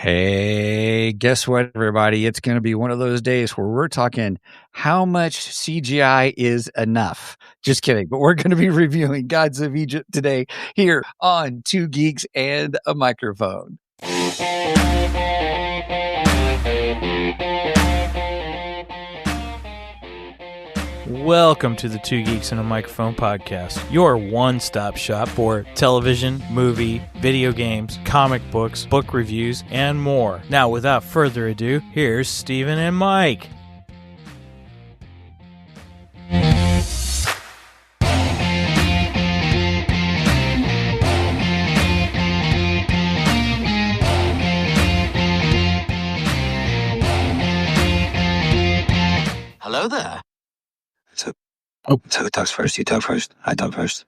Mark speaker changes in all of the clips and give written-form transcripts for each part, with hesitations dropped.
Speaker 1: Hey, guess what, everybody? It's going to be one of those days where we're talking how much CGI is enough. Just kidding. But we're going to be reviewing Gods of Egypt today here on Two Geeks and a Microphone.
Speaker 2: Welcome to the Two Geeks and a Microphone podcast, your one-stop shop for television, movie, video games, comic books, book reviews, and more. Now, without further ado, here's Steven and Mike.
Speaker 3: Hello there. So who talks first? You talk first? I talk first.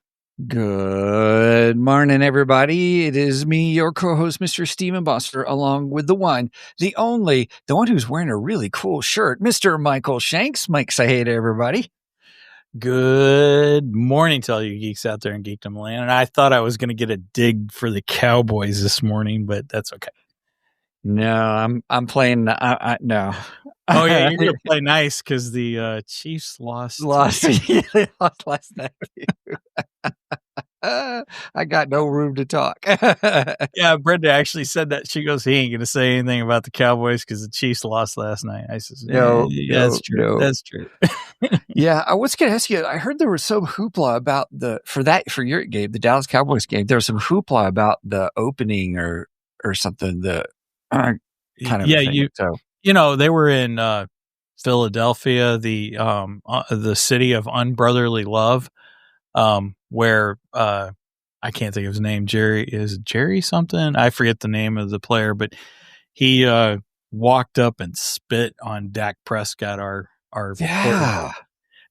Speaker 1: Good morning, everybody. It is me, your co-host, Mr. Steven Boster, along with the one, the only, the one who's wearing a really cool shirt, Mr. Michael Shanks. Mike, say hey to everybody.
Speaker 2: Good morning to all you geeks out there in Geekdom Land. And I thought I was going to get a dig for the Cowboys this morning, but that's okay.
Speaker 1: No, I'm playing. No.
Speaker 2: Oh yeah, you're gonna play nice because the Chiefs lost.
Speaker 1: They lost last night. I got no room to talk.
Speaker 2: Yeah, Brenda actually said that. She goes, "He ain't gonna say anything about the Cowboys because the Chiefs lost last night." I said,
Speaker 1: No,
Speaker 2: that's true.
Speaker 1: no.
Speaker 2: That's true."
Speaker 1: Yeah, I was going to ask you. I heard there was some hoopla about for your game, the Dallas Cowboys game. There was some hoopla about the opening or something. Kind of
Speaker 2: yeah,
Speaker 1: thing.
Speaker 2: You know, they were in Philadelphia, the city of unbrotherly love, where I can't think of his name. Jerry something? I forget the name of the player, but he walked up and spit on Dak Prescott, our
Speaker 1: yeah.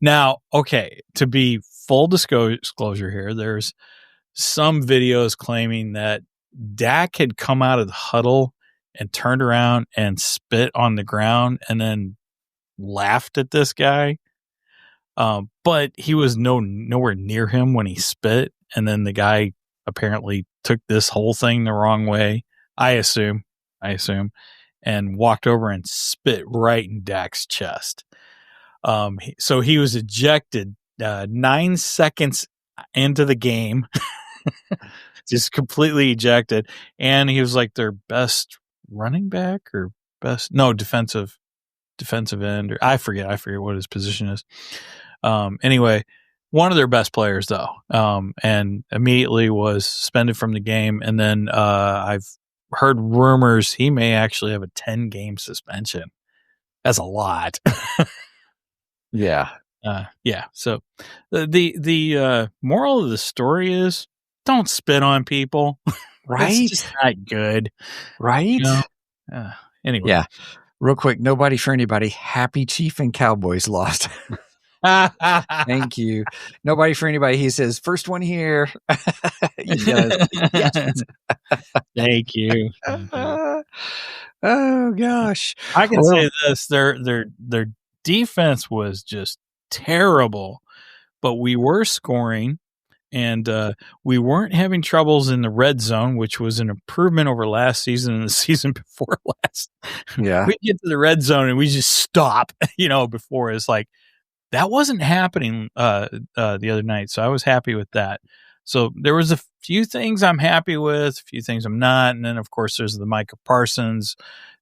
Speaker 2: Now, okay, to be full disclosure here, there's some videos claiming that Dak had come out of the huddle and turned around and spit on the ground and then laughed at this guy. But he was nowhere near him when he spit. And then the guy apparently took this whole thing the wrong way, I assume, and walked over and spit right in Dak's chest. So he was ejected 9 seconds into the game, just completely ejected. And he was like their best running back or defensive end, or I forget what his position is. Anyway, one of their best players though, and immediately was suspended from the game. And then I've heard rumors he may actually have a 10-game suspension. That's a lot.
Speaker 1: Yeah.
Speaker 2: Yeah. So the moral of the story is don't spit on people.
Speaker 1: Right.
Speaker 2: It's just not good.
Speaker 1: Right.
Speaker 2: You know? Anyway.
Speaker 1: Yeah. Real quick. Nobody for anybody. Happy Chief and Cowboys lost. Thank you. Nobody for anybody. He says, first one here. Yes.
Speaker 2: Thank you.
Speaker 1: Oh gosh.
Speaker 2: I can say this. Their defense was just terrible, but we were scoring and we weren't having troubles in the red zone, which was an improvement over last season and the season before last.
Speaker 1: Yeah.
Speaker 2: We get to the red zone and we just stop, before. It's like that wasn't happening the other night. So I was happy with that. So there was a few things I'm happy with, a few things I'm not. And then of course there's the Micah Parsons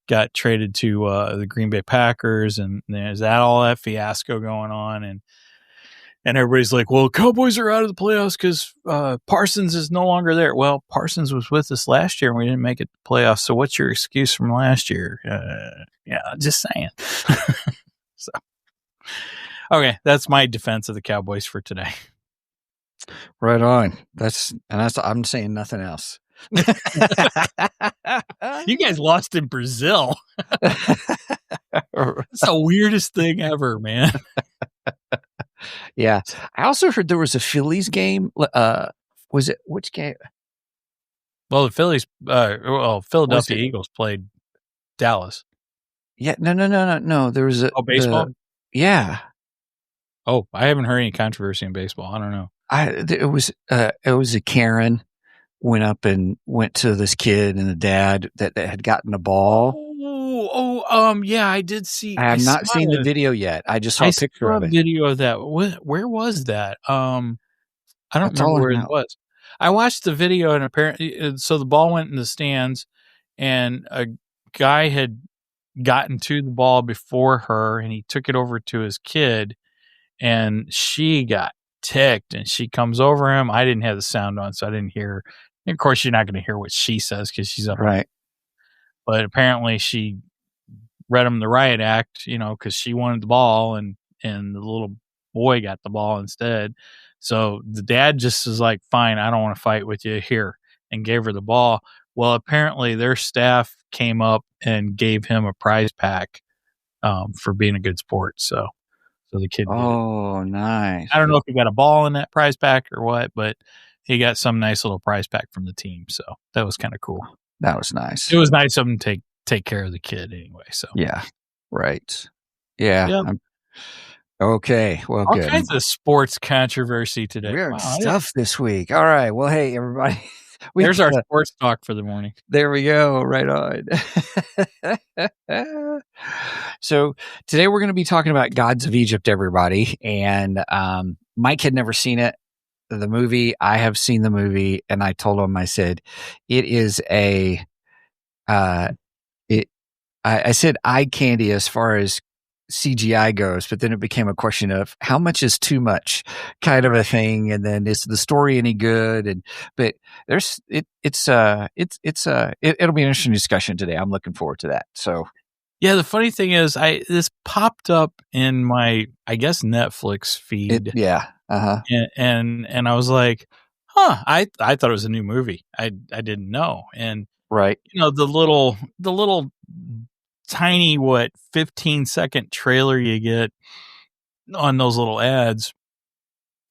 Speaker 2: got traded to the Green Bay Packers, and there's all that fiasco going on. And everybody's like, well, Cowboys are out of the playoffs because Parsons is no longer there. Well, Parsons was with us last year and we didn't make it to the playoffs. So what's your excuse from last year? Yeah, just saying. So, okay, that's my defense of the Cowboys for today.
Speaker 1: Right on. I'm saying nothing else.
Speaker 2: You guys lost in Brazil. It's the weirdest thing ever, man.
Speaker 1: Yeah. I also heard there was a Phillies game. Was it which game?
Speaker 2: Well, the Phillies, Philadelphia Eagles played Dallas.
Speaker 1: Yeah. No. There was
Speaker 2: baseball?
Speaker 1: Yeah.
Speaker 2: Oh, I haven't heard any controversy in baseball. I don't know.
Speaker 1: It was a Karen went up and went to this kid and the dad that had gotten a ball.
Speaker 2: Yeah, I did see.
Speaker 1: I have not seen the video yet. I just saw a picture of it.
Speaker 2: Video of that. Where was that? I don't
Speaker 1: That's
Speaker 2: remember
Speaker 1: all I
Speaker 2: where it
Speaker 1: know.
Speaker 2: was. I watched the video and apparently, so the ball went in the stands, and a guy had gotten to the ball before her, and he took it over to his kid, and she got ticked, and she comes over him. I didn't have the sound on, so I didn't hear. And of course, you're not going to hear what she says because she's up.
Speaker 1: Right.
Speaker 2: But apparently, she read him the riot act, because she wanted the ball, and the little boy got the ball instead. So the dad just is like, fine, I don't want to fight with you here, and gave her the ball. Well, apparently their staff came up and gave him a prize pack for being a good sport. So the kid did it.
Speaker 1: Oh, nice.
Speaker 2: I don't know if he got a ball in that prize pack or what, but he got some nice little prize pack from the team. So that was kind of cool.
Speaker 1: That was nice.
Speaker 2: It was nice of him to take care of the kid anyway. So
Speaker 1: yeah, right. Yeah.
Speaker 2: Yep.
Speaker 1: Okay. Well,
Speaker 2: all
Speaker 1: good.
Speaker 2: kinds of sports controversy today.
Speaker 1: Weird stuff this week. All right. Well, hey, everybody.
Speaker 2: There's our sports talk for the morning.
Speaker 1: There we go. Right on. So today we're going to be talking about Gods of Egypt, everybody. And Mike had never seen it, the movie. I have seen the movie, and I told him, I said, it is a, I said eye candy as far as CGI goes, but then it became a question of how much is too much kind of a thing. And then is the story any good? But it'll be an interesting discussion today. I'm looking forward to that. So
Speaker 2: yeah, the funny thing is this popped up in my, I guess, Netflix feed. And I was like, I thought it was a new movie. I didn't know. And
Speaker 1: right.
Speaker 2: The little tiny 15-second trailer you get on those little ads,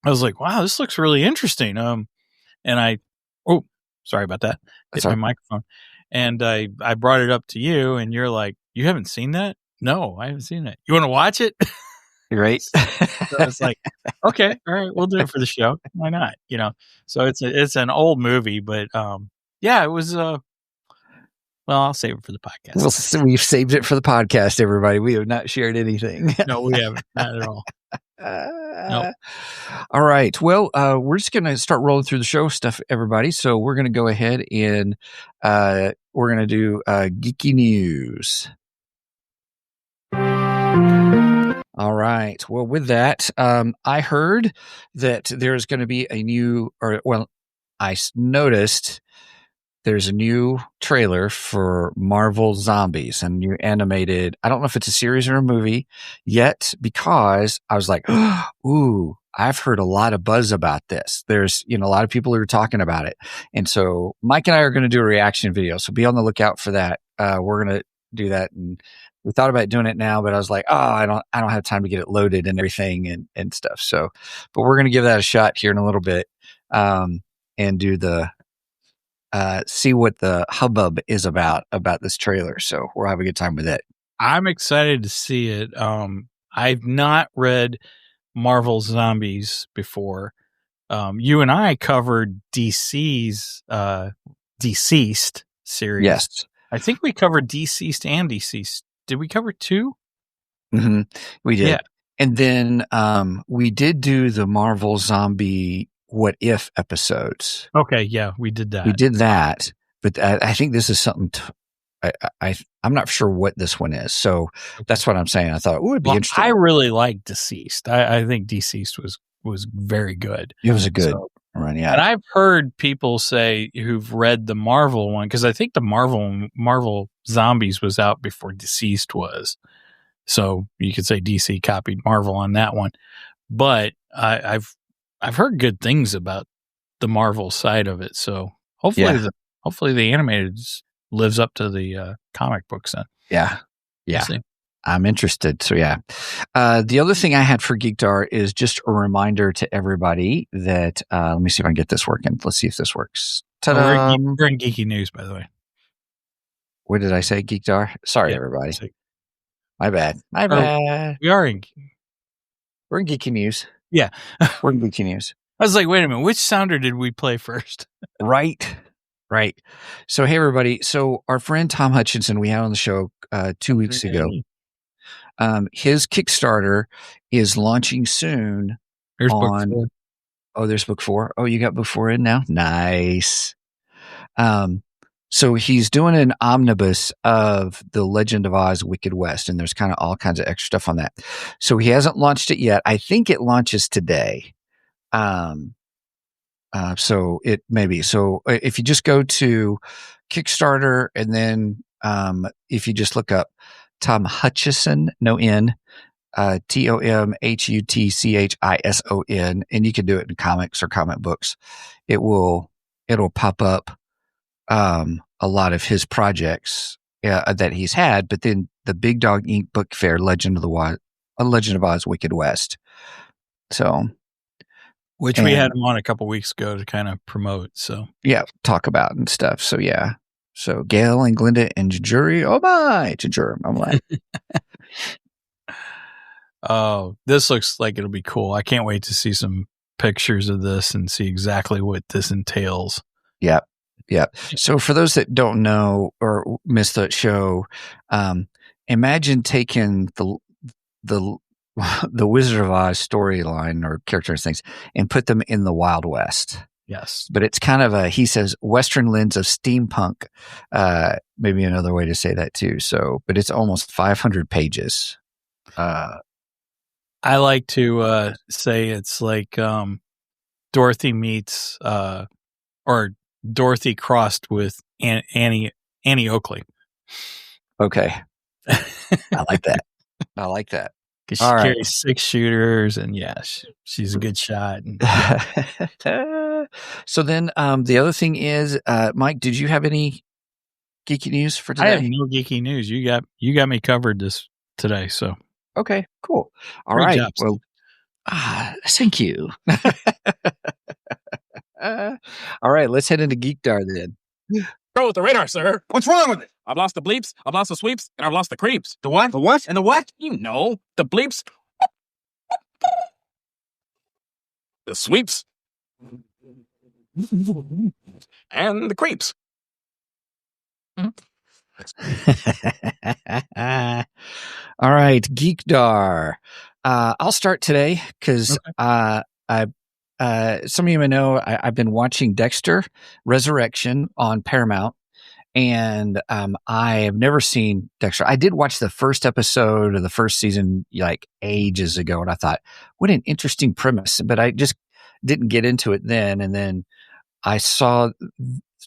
Speaker 2: I was like, wow, this looks really interesting. And sorry about that. Hit my microphone. And I brought it up to you, and you're like, you haven't seen that? No, I haven't seen it. You want to watch it?
Speaker 1: Right.
Speaker 2: So it's like, okay, all right, we'll do it for the show. Why not? So it's an old movie, but yeah, it was well, I'll save it for the podcast.
Speaker 1: We've saved it for the podcast, everybody. We have not shared anything.
Speaker 2: No, we haven't. Not at all. Nope.
Speaker 1: All right. Well, we're just going to start rolling through the show stuff, everybody. So we're going to go ahead and we're going to do geeky news. All right. Well, with that, I heard that there's going to be a new, I noticed there's a new trailer for Marvel Zombies, a new animated. I don't know if it's a series or a movie yet, because I was like, ooh, I've heard a lot of buzz about this. There's, a lot of people who are talking about it. And so Mike and I are going to do a reaction video. So be on the lookout for that. We're going to do that. And we thought about doing it now, but I was like, I don't have time to get it loaded and everything and stuff. So, but we're going to give that a shot here in a little bit, and do the, see what the hubbub is about this trailer. So we'll have a good time with it.
Speaker 2: I'm excited to see it. I've not read Marvel Zombies before. You and I covered DC's Deceased series.
Speaker 1: Yes.
Speaker 2: I think we covered Deceased and Deceased. Did we cover two?
Speaker 1: Mm-hmm. We did.
Speaker 2: Yeah.
Speaker 1: And then we did do the Marvel Zombie What If episodes.
Speaker 2: Okay, yeah, we did that.
Speaker 1: We did that, but I think this is something. I'm not sure what this one is, so that's what I'm saying. I thought it would be interesting.
Speaker 2: I really like Deceased. I think Deceased was very good.
Speaker 1: It was a good run, yeah.
Speaker 2: And I've heard people say who've read the Marvel one, because I think the Marvel Zombies was out before Deceased was, so you could say DC copied Marvel on that one. But I've heard good things about the Marvel side of it, so hopefully the animated lives up to the comic books then.
Speaker 1: Yeah. I'm interested. So yeah. The other thing I had for Geekdar is just a reminder to everybody that let me see if I can get this working. Let's see if this works.
Speaker 2: Ta-da! We're in geeky news, by the way.
Speaker 1: What did I say, Geekdar? Sorry, everybody. My bad. My bad.
Speaker 2: We are in.
Speaker 1: We're in geeky news.
Speaker 2: Yeah.
Speaker 1: We're in geeky news.
Speaker 2: I was like, wait a minute, which sounder did we play first?
Speaker 1: Right. So, hey, everybody. So, our friend Tom Hutchinson, we had on the show 2 weeks ago. His Kickstarter is launching soon.
Speaker 2: There's book 4.
Speaker 1: Oh, there's book 4. Oh, you got book 4 in now? Nice. So he's doing an omnibus of the Legend of Oz Wicked West, and there's kind of all kinds of extra stuff on that. So he hasn't launched it yet. I think it launches today. So it maybe. So if you just go to Kickstarter and then if you just look up Tom Hutchison, no N, TomHutchison, and you can do it in comics or comic books. It'll pop up a lot of his projects that he's had, but then the Big Dog Inc. Book Fair, Legend of Oz Wicked West. So,
Speaker 2: which we had him on a couple weeks ago to kind of promote. So
Speaker 1: yeah, talk about and stuff. So yeah, so Gail and Glenda and Jury, oh my, Jury, I'm like,
Speaker 2: oh, this looks like it'll be cool. I can't wait to see some pictures of this and see exactly what this entails.
Speaker 1: Yep. So for those that don't know or missed the show, imagine taking the Wizard of Oz storyline or characters things and put them in the Wild West.
Speaker 2: Yes.
Speaker 1: But it's kind of he says, Western lens of steampunk, maybe another way to say that too. So, but it's almost 500 pages.
Speaker 2: I like to say it's like Dorothy meets or Dorothy crossed with Annie Oakley.
Speaker 1: Okay. I like that.
Speaker 2: Because she carries 6 shooters, and yeah, she's a good shot. And,
Speaker 1: so then the other thing is, Mike, did you have any geeky news for today?
Speaker 2: I have no geeky news. You got me covered this today. So
Speaker 1: okay, cool. All
Speaker 2: Great
Speaker 1: right.
Speaker 2: job,
Speaker 1: well, thank you. All right, let's head into Geekdar then.
Speaker 4: Go with the radar, sir.
Speaker 3: What's wrong with it?
Speaker 4: I've lost the bleeps, I've lost the sweeps, and I've lost the creeps.
Speaker 3: The what? The what?
Speaker 4: And the what? You know, the bleeps, the sweeps, and the creeps.
Speaker 1: All right, Geekdar. I'll start today because some of you may know I've been watching Dexter Resurrection on Paramount, and I have never seen Dexter. I did watch the first episode of the first season like ages ago, and I thought, what an interesting premise, but I just didn't get into it then. And then I saw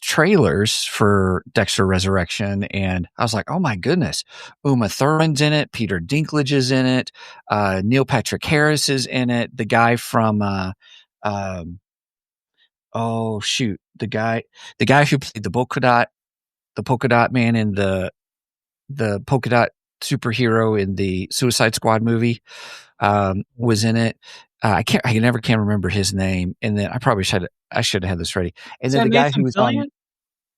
Speaker 1: trailers for Dexter Resurrection, and I was like, oh my goodness, Uma Thurman's in it, Peter Dinklage is in it, Neil Patrick Harris is in it, the guy from oh shoot, the guy who played the polka dot man in the polka dot superhero in the Suicide Squad movie was in it. I never can remember his name, and then I should have had this ready. And then the guy who was on.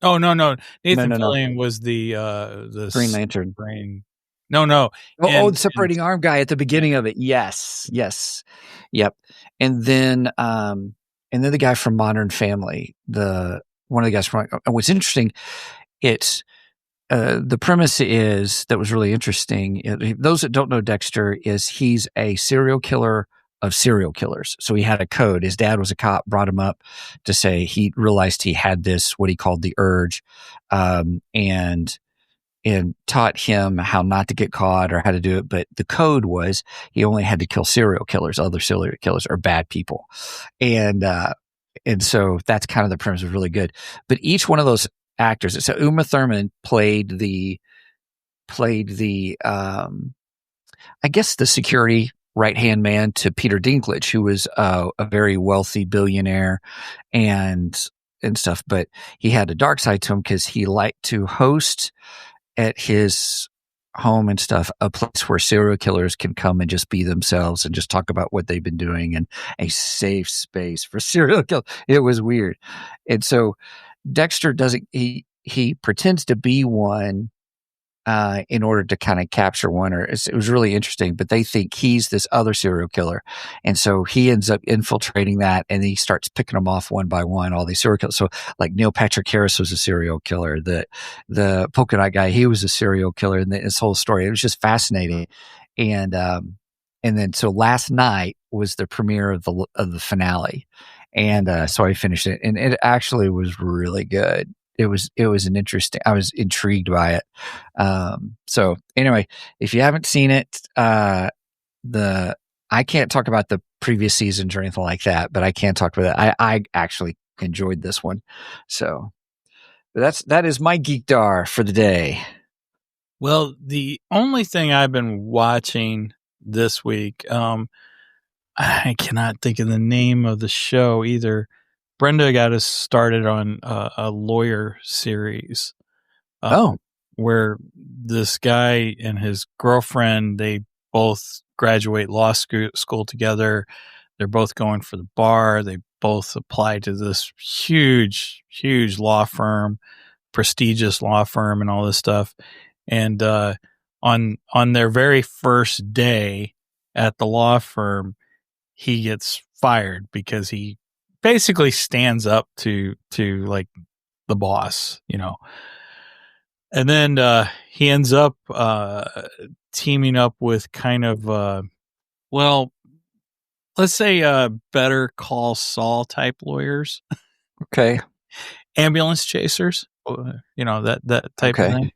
Speaker 2: Oh no, Nathan Fillion was the
Speaker 1: Green Lantern.
Speaker 2: No.
Speaker 1: The separating arm guy at the beginning of it. Yes. Yep. And then the guy from Modern Family, one of the guys from. What's interesting, it's the premise is that was really interesting. Those that don't know Dexter, is he's a serial killer of serial killers. So he had a code. His dad was a cop, brought him up to say he realized he had this, what he called the urge, and taught him how not to get caught or how to do it. But the code was he only had to kill serial killers. Other serial killers are bad people. And so that's kind of the premise. Was really good. But each one of those actors, so Uma Thurman played the I guess the security right-hand man to Peter Dinklage, who was a very wealthy billionaire and stuff, but he had a dark side to him because he liked to host at his home and stuff a place where serial killers can come and just be themselves and just talk about what they've been doing, and a safe space for serial killers. It was weird. And so Dexter doesn't, he pretends to be one in order to kind of capture one, or it was really interesting, but they think he's this other serial killer. And so he ends up infiltrating that, and he starts picking them off one by one, all these serial killers. So like Neil Patrick Harris was a serial killer. The polka dot guy, he was a serial killer, and this whole story, it was just fascinating. And then so last night was the premiere of the finale. And so I finished it, and it actually was really good. It was an interesting. I was intrigued by it. So anyway, if you haven't seen it, I can't talk about the previous seasons or anything like that, but I can talk about it. I actually enjoyed this one. So that is my geekdar for the day.
Speaker 2: Well, the only thing I've been watching this week, I cannot think of the name of the show either. Brenda got us started on a lawyer series. Where this guy and his girlfriend, they both graduate law school together. They're both going for the bar. They both apply to this huge, huge law firm, prestigious law firm, and all this stuff. And on their very first day at the law firm, he gets fired because he basically stands up to like the boss, you know. And then he ends up teaming up with kind of let's say Better Call Saul type lawyers.
Speaker 1: Okay.
Speaker 2: Ambulance chasers, you know, that type of thing.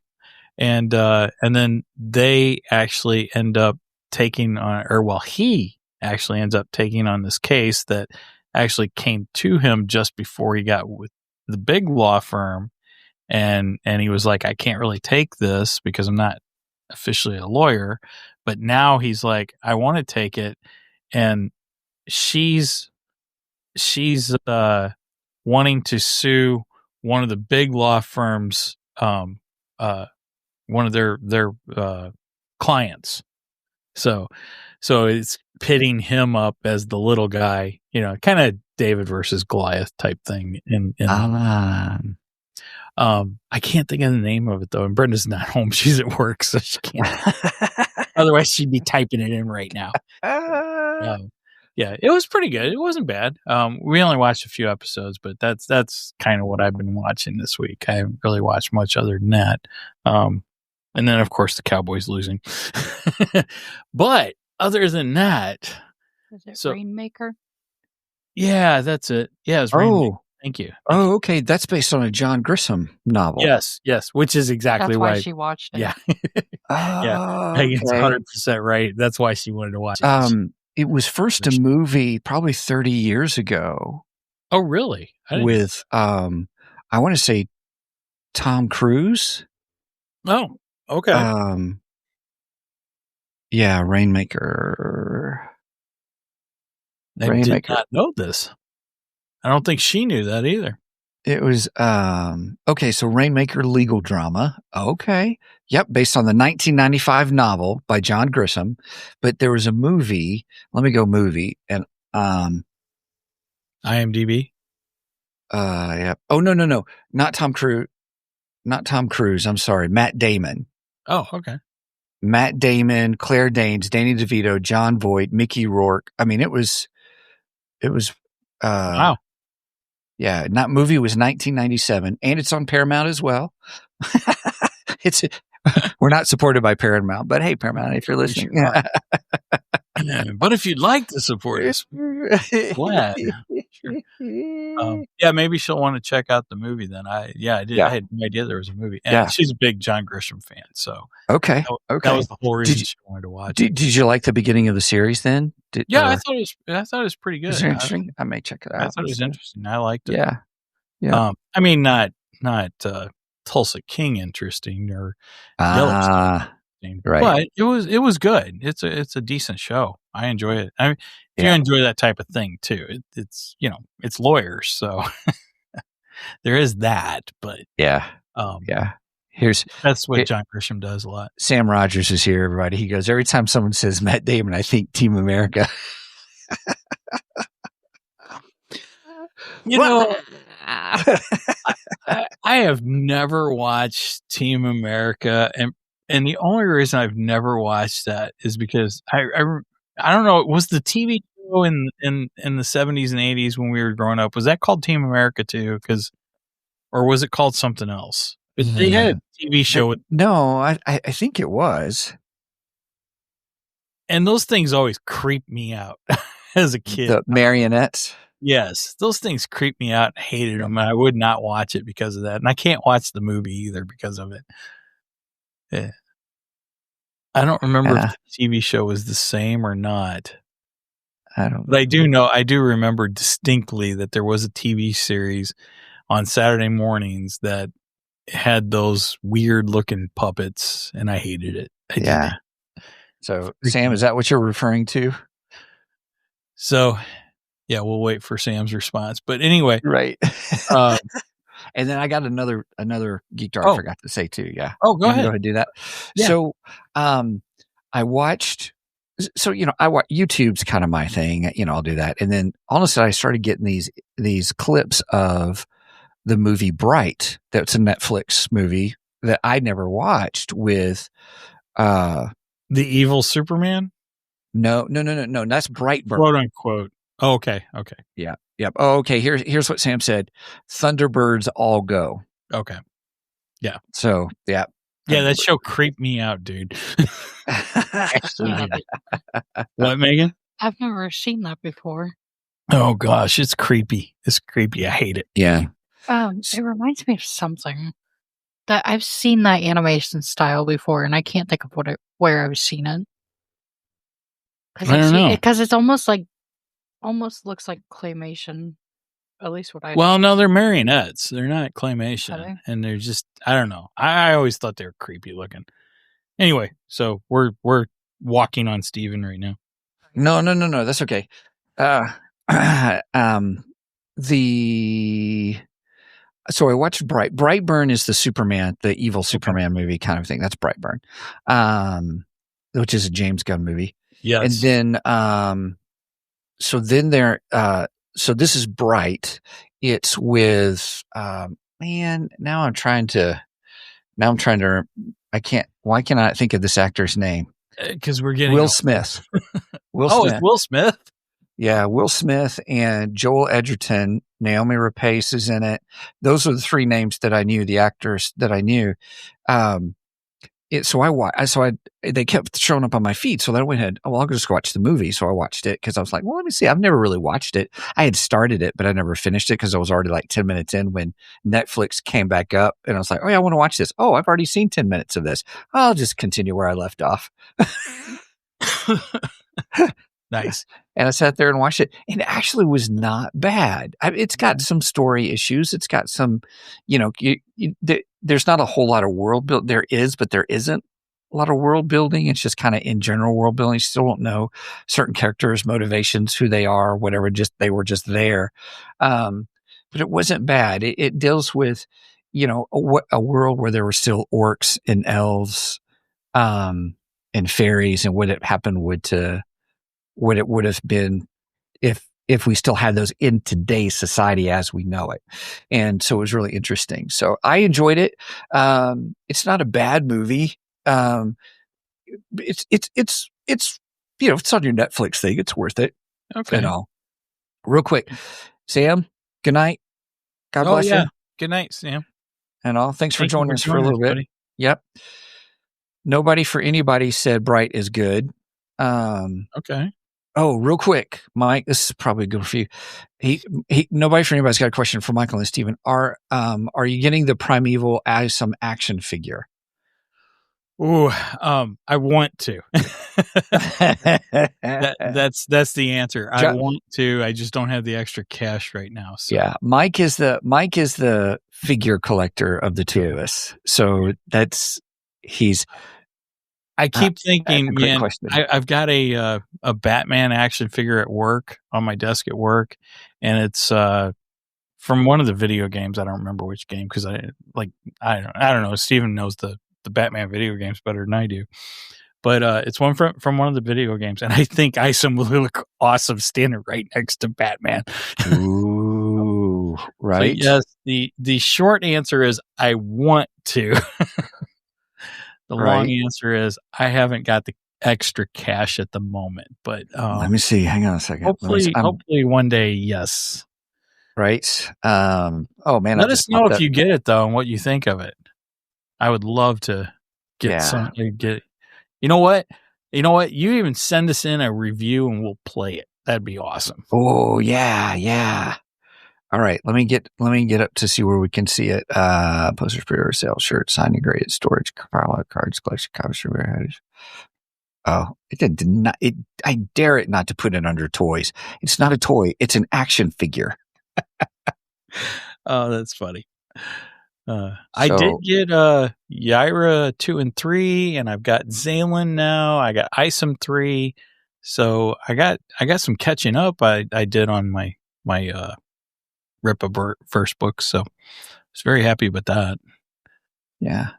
Speaker 2: And then they actually end up taking on, he actually ends up taking on this case that actually came to him just before he got with the big law firm. And he was like, I can't really take this because I'm not officially a lawyer, but now he's like, I want to take it. And she's wanting to sue one of the big law firms, one of their clients. So it's pitting him up as the little guy, you know, kind of David versus Goliath type thing. I can't think of the name of it though. And Brenda's not home; she's at work, so she can't. Otherwise, she'd be typing it in right now. Yeah, it was pretty good. It wasn't bad. We only watched a few episodes, but that's kind of what I've been watching this week. I haven't really watched much other than that. And then, of course, the Cowboys losing. But other than that,
Speaker 5: is it Rainmaker?
Speaker 2: Yeah, that's it. Yeah, it's Rainmaker. Thank you.
Speaker 1: Oh, okay. That's based on a John Grisham novel.
Speaker 2: Yes, which is exactly
Speaker 5: why she watched it.
Speaker 2: Yeah.
Speaker 1: Yeah.
Speaker 2: Megan's 100% right. That's why she wanted to watch it.
Speaker 1: It was first a movie probably 30 years ago.
Speaker 2: Oh, really?
Speaker 1: With, I want to say Tom Cruise.
Speaker 2: Oh, okay.
Speaker 1: Yeah, Rainmaker.
Speaker 2: I did not know this. I don't think she knew that either.
Speaker 1: It was, okay, so Rainmaker legal drama. Okay. Yep, based on the 1995 novel by John Grisham. But there was a movie. Let me go movie. And
Speaker 2: IMDb?
Speaker 1: Yeah. Oh, no. Not Tom Cruise. I'm sorry. Matt Damon.
Speaker 2: Oh, okay.
Speaker 1: Matt Damon, Claire Danes, Danny DeVito, John Voight, Mickey Rourke. I mean, it was
Speaker 2: wow.
Speaker 1: Yeah, and that movie was 1997, and it's on Paramount as well. We're not supported by Paramount, but hey, Paramount, if you're listening.
Speaker 2: But if you'd like to support us, glad. Sure. Yeah, maybe she'll want to check out the movie then. I had no idea there was a movie. And she's a big John Grisham fan, so
Speaker 1: okay.
Speaker 2: That was the whole reason she wanted to watch it.
Speaker 1: Did you like the beginning of the series then?
Speaker 2: I thought it was pretty good.
Speaker 1: Is it interesting? I may check it out.
Speaker 2: I thought it was interesting. I liked it.
Speaker 1: Yeah.
Speaker 2: I mean, not Tulsa King interesting or Yellowstone.
Speaker 1: Right.
Speaker 2: But it was good. It's a decent show. I enjoy it. I mean, if you enjoy that type of thing too, it's it's lawyers, so there is that. But that's what John Grisham does a lot.
Speaker 1: Sam Rogers is here, everybody. He goes, every time someone says Matt Damon, I think Team America.
Speaker 2: I have never watched Team America, and And the only reason I've never watched that is because I don't know. It was the TV show in the 70s and 80s when we were growing up. Was that called Team America too? Or was it called something else? But they had a TV show.
Speaker 1: No, I think it was.
Speaker 2: And those things always creep me out as a kid.
Speaker 1: The marionettes.
Speaker 2: Yes, those things creep me out. I hated them, and I would not watch it because of that. And I can't watch the movie either because of it. Yeah. I don't remember if the TV show was the same or not.
Speaker 1: I don't.
Speaker 2: But I do remember distinctly that there was a TV series on Saturday mornings that had those weird looking puppets, and I hated it.
Speaker 1: Yeah. So, Sam, is that what you're referring to?
Speaker 2: So, yeah, we'll wait for Sam's response. But anyway,
Speaker 1: right. And then I got another geek dart I forgot to say too. Yeah.
Speaker 2: Oh, go ahead.
Speaker 1: Go ahead and do that.
Speaker 2: Yeah.
Speaker 1: So, I watched. So I watch YouTube's kind of my thing. I'll do that, and then all of a sudden I started getting these clips of the movie Bright. That's a Netflix movie that I never watched with.
Speaker 2: The evil Superman?
Speaker 1: No. That's Brightburn.
Speaker 2: Quote unquote. Oh, okay.
Speaker 1: Yeah. Yep. Oh, okay. Here's what Sam said. Thunderbirds all go.
Speaker 2: Okay. Yeah.
Speaker 1: So, yeah.
Speaker 2: Yeah, that show creeped me out, dude. What, Megan?
Speaker 5: I've never seen that before.
Speaker 2: Oh, gosh. It's creepy. I hate it.
Speaker 1: Yeah.
Speaker 5: It reminds me of something that I've seen that animation style before, and I can't think of where I've seen it.
Speaker 2: I don't know.
Speaker 5: Because it's almost looks like claymation, at least what I.
Speaker 2: Well, no, they're marionettes. They're not claymation, and they're just I don't know. I always thought they were creepy looking. Anyway, so we're walking on Steven right now.
Speaker 1: No. That's okay. So I watched Brightburn is the Superman, the evil Superman movie kind of thing. That's Brightburn, which is a James Gunn movie.
Speaker 2: Yes.
Speaker 1: And then, so this is Bright. It's with, man, why can I think of this actor's name?
Speaker 2: Because we're getting
Speaker 1: Will Smith.
Speaker 2: It's Will Smith?
Speaker 1: Yeah, Will Smith and Joel Edgerton. Naomi Rapace is in it. Those are the three names that I knew, the actors that I knew. They kept showing up on my feed. So then I went ahead, I'll just watch the movie. So I watched it because I was like, well, let me see. I've never really watched it. I had started it, but I never finished it because I was already like 10 minutes in when Netflix came back up. And I was like, oh, yeah, I want to watch this. Oh, I've already seen 10 minutes of this. I'll just continue where I left off.
Speaker 2: Nice.
Speaker 1: And I sat there and watched it, and it actually was not bad. It's got some story issues. It's got some, there's not a whole lot of world build. There is, but there isn't a lot of world building. It's just kind of in general world building. You still don't know certain characters' motivations, who they are, whatever. They were just there. But it wasn't bad. It deals with, a world where there were still orcs and elves, and fairies, and what it would have been if we still had those in today's society as we know it. And so it was really interesting. So I enjoyed it. It's not a bad movie. It's it's on your Netflix thing. It's worth it.
Speaker 2: Okay.
Speaker 1: And all. Real quick. Sam, good night. God bless you.
Speaker 2: Good night, Sam.
Speaker 1: And all. Thanks for joining us for a little bit.
Speaker 2: Buddy.
Speaker 1: Yep. Nobody for anybody said Bright is good.
Speaker 2: Okay.
Speaker 1: Oh, real quick, Mike, this is probably good for you. Nobody for anybody's got a question for Michael and Steven. Are you getting the Primeval as some action figure?
Speaker 2: Ooh, I want to. That's the answer. I want to. I just don't have the extra cash right now. So.
Speaker 1: Yeah, Mike is the figure collector of the two of us. So
Speaker 2: I keep thinking, man, I've got a Batman action figure at work, on my desk at work, and it's from one of the video games. I don't remember which game because I don't know. Steven knows the Batman video games better than I do, but it's one from one of the video games, and I think Isom will look awesome standing right next to Batman.
Speaker 1: Ooh, right?
Speaker 2: So yes, the short answer is I want to. The long answer is I haven't got the extra cash at the moment, but
Speaker 1: let me see. Hang on a second.
Speaker 2: Hopefully one day, yes.
Speaker 1: Right. Oh man,
Speaker 2: Let us know if you get it though and what you think of it. I would love to get some. Get. You know what? You even send us in a review and we'll play it. That'd be awesome.
Speaker 1: Oh yeah. All right, let me get up to see where we can see it. Posters, pre-order, sales, shirts, signing, graded, storage, file cards, collection, copies, headers. Oh, it did not. I dare it not to put it under toys. It's not a toy. It's an action figure.
Speaker 2: Oh, that's funny. I did get Yaira 2 and 3, and I've got Zalen now. I got Isom 3, so I got some catching up. I did on my Rippaverse book, so I was very happy about that.
Speaker 1: Yeah.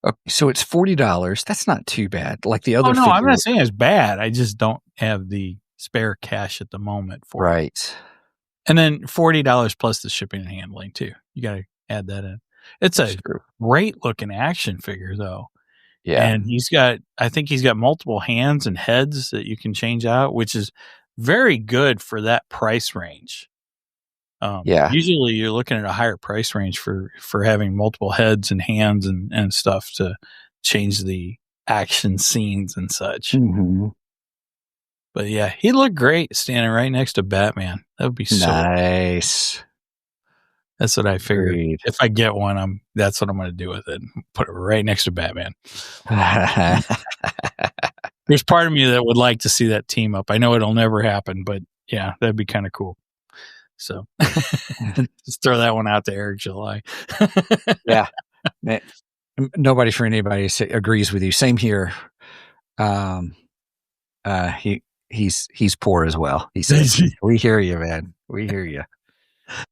Speaker 1: Okay, so it's $40. That's not too bad. Like the other.
Speaker 2: Oh no, I'm not saying it's bad. I just don't have the spare cash at the moment for it. And then $40 plus the shipping and handling too. You got to add that in. It's a great looking action figure though.
Speaker 1: Yeah.
Speaker 2: And I think he's got multiple hands and heads that you can change out, which is very good for that price range. Usually you're looking at a higher price range for having multiple heads and hands and stuff to change the action scenes and such.
Speaker 1: Mm-hmm.
Speaker 2: But yeah, he looked great standing right next to Batman. That would be so
Speaker 1: nice.
Speaker 2: That's what I figured. Agreed. If I get one, that's what I'm going to do with it. Put it right next to Batman. There's part of me that would like to see that team up. I know it'll never happen, but yeah, that'd be kind of cool. So just throw that one out to Eric July.
Speaker 1: Yeah. Nobody for anybody agrees with you. Same here. He's poor as well. He says, we hear you, man. We hear you.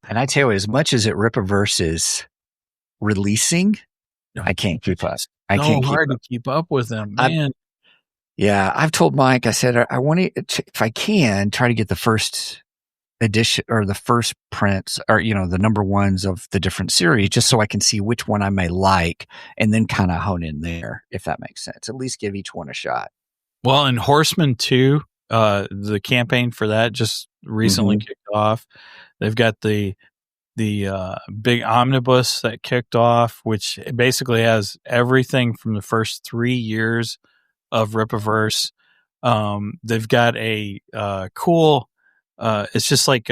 Speaker 1: And I tell you, as much as Rippaverse is releasing, I can't keep up.
Speaker 2: Hard to keep up with them, man.
Speaker 1: I've told Mike, I said, I want to, if I can, try to get the first edition or the first prints or, the number ones of the different series, just so I can see which one I may like and then kind of hone in there, if that makes sense. At least give each one a shot.
Speaker 2: Well, and Horseman 2, the campaign for that just recently kicked off. They've got the big omnibus that kicked off, which basically has everything from the first 3 years of Rippaverse. They've got a cool, it's just like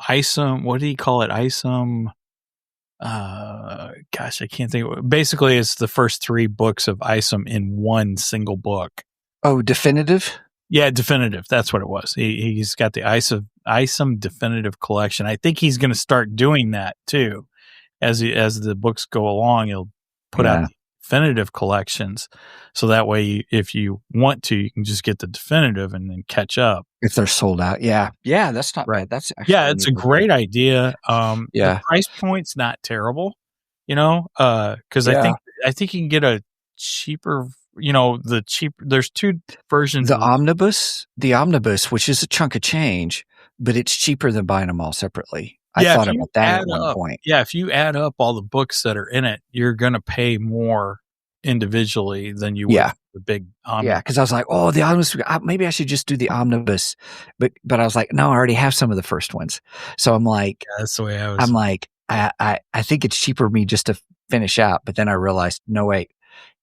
Speaker 2: Isom. What do you call it? Isom. Gosh, I can't think. Basically, it's the first 3 books of Isom in one single book.
Speaker 1: Oh, definitive?
Speaker 2: Yeah, definitive. That's what it was. He's got the Isom definitive collection. I think he's going to start doing that too, as the books go along. He'll put out definitive collections, so that way, if you want to, you can just get the definitive and then catch up
Speaker 1: if they're sold out. Yeah, that's not right. That's
Speaker 2: it's a great idea. The price point's not terrible, because I think you can get a cheaper. There's 2 versions.
Speaker 1: The omnibus, which is a chunk of change, but it's cheaper than buying them all separately. I thought about that at one point.
Speaker 2: Yeah, if you add up all the books that are in it, you're going to pay more individually than you would for the big omnibus.
Speaker 1: Yeah, because I was like, oh, the omnibus, maybe I should just do the omnibus. But I was like, no, I already have some of the first ones. So I'm like,
Speaker 2: that's the way I was.
Speaker 1: I'm like, I think it's cheaper for me just to finish out. But then I realized, no, wait.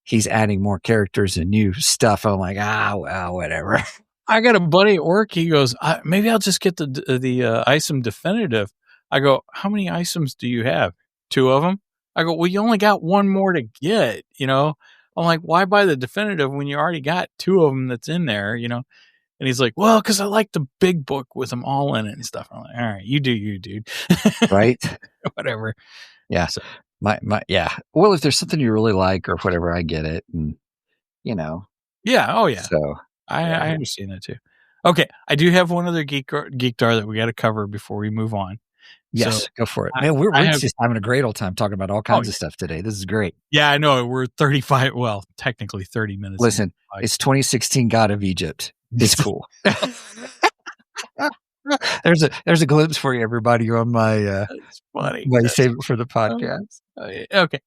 Speaker 1: He's adding more characters and new stuff. I'm like, well, whatever.
Speaker 2: I got a buddy at work. He goes, maybe I'll just get the Isom definitive. I go, how many Isoms do you have? 2 of them? I go, well, you only got 1 more to get, I'm like, why buy the definitive when you already got 2 of them that's in there, And he's like, well, because I like the big book with them all in it and stuff. I'm like, all right, you do you, dude.
Speaker 1: Right?
Speaker 2: Whatever.
Speaker 1: Yeah. So, well, if there's something you really like or whatever, I get it. And,
Speaker 2: Yeah. Oh, yeah.
Speaker 1: So
Speaker 2: I understand that too. Okay. I do have one other geek dar that we got to cover before we move on.
Speaker 1: Yes, go for it. Man, we're just having a great old time talking about all kinds of stuff today. This is great.
Speaker 2: Yeah, I know. We're 35, well, technically 30 minutes.
Speaker 1: Listen, it's 2016 God of Egypt. It's cool. There's a glimpse for you, everybody, on my
Speaker 2: That's funny.
Speaker 1: My save it for the podcast.
Speaker 2: Okay.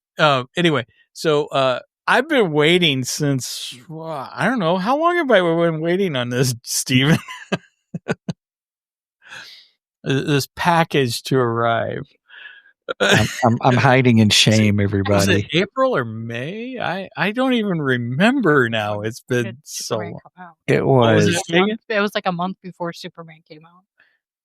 Speaker 2: Anyway, so I've been waiting since, I don't know. How long have I been waiting on this, Steven? This package to arrive.
Speaker 1: I'm hiding in shame,
Speaker 2: Was
Speaker 1: everybody.
Speaker 2: it April or May? I don't even remember now. It's
Speaker 5: When
Speaker 2: been
Speaker 5: did
Speaker 2: so
Speaker 5: Superman
Speaker 2: long.
Speaker 5: come out?
Speaker 1: It
Speaker 2: was
Speaker 1: was.
Speaker 2: it, Megan?
Speaker 5: It was like a month before Superman came out.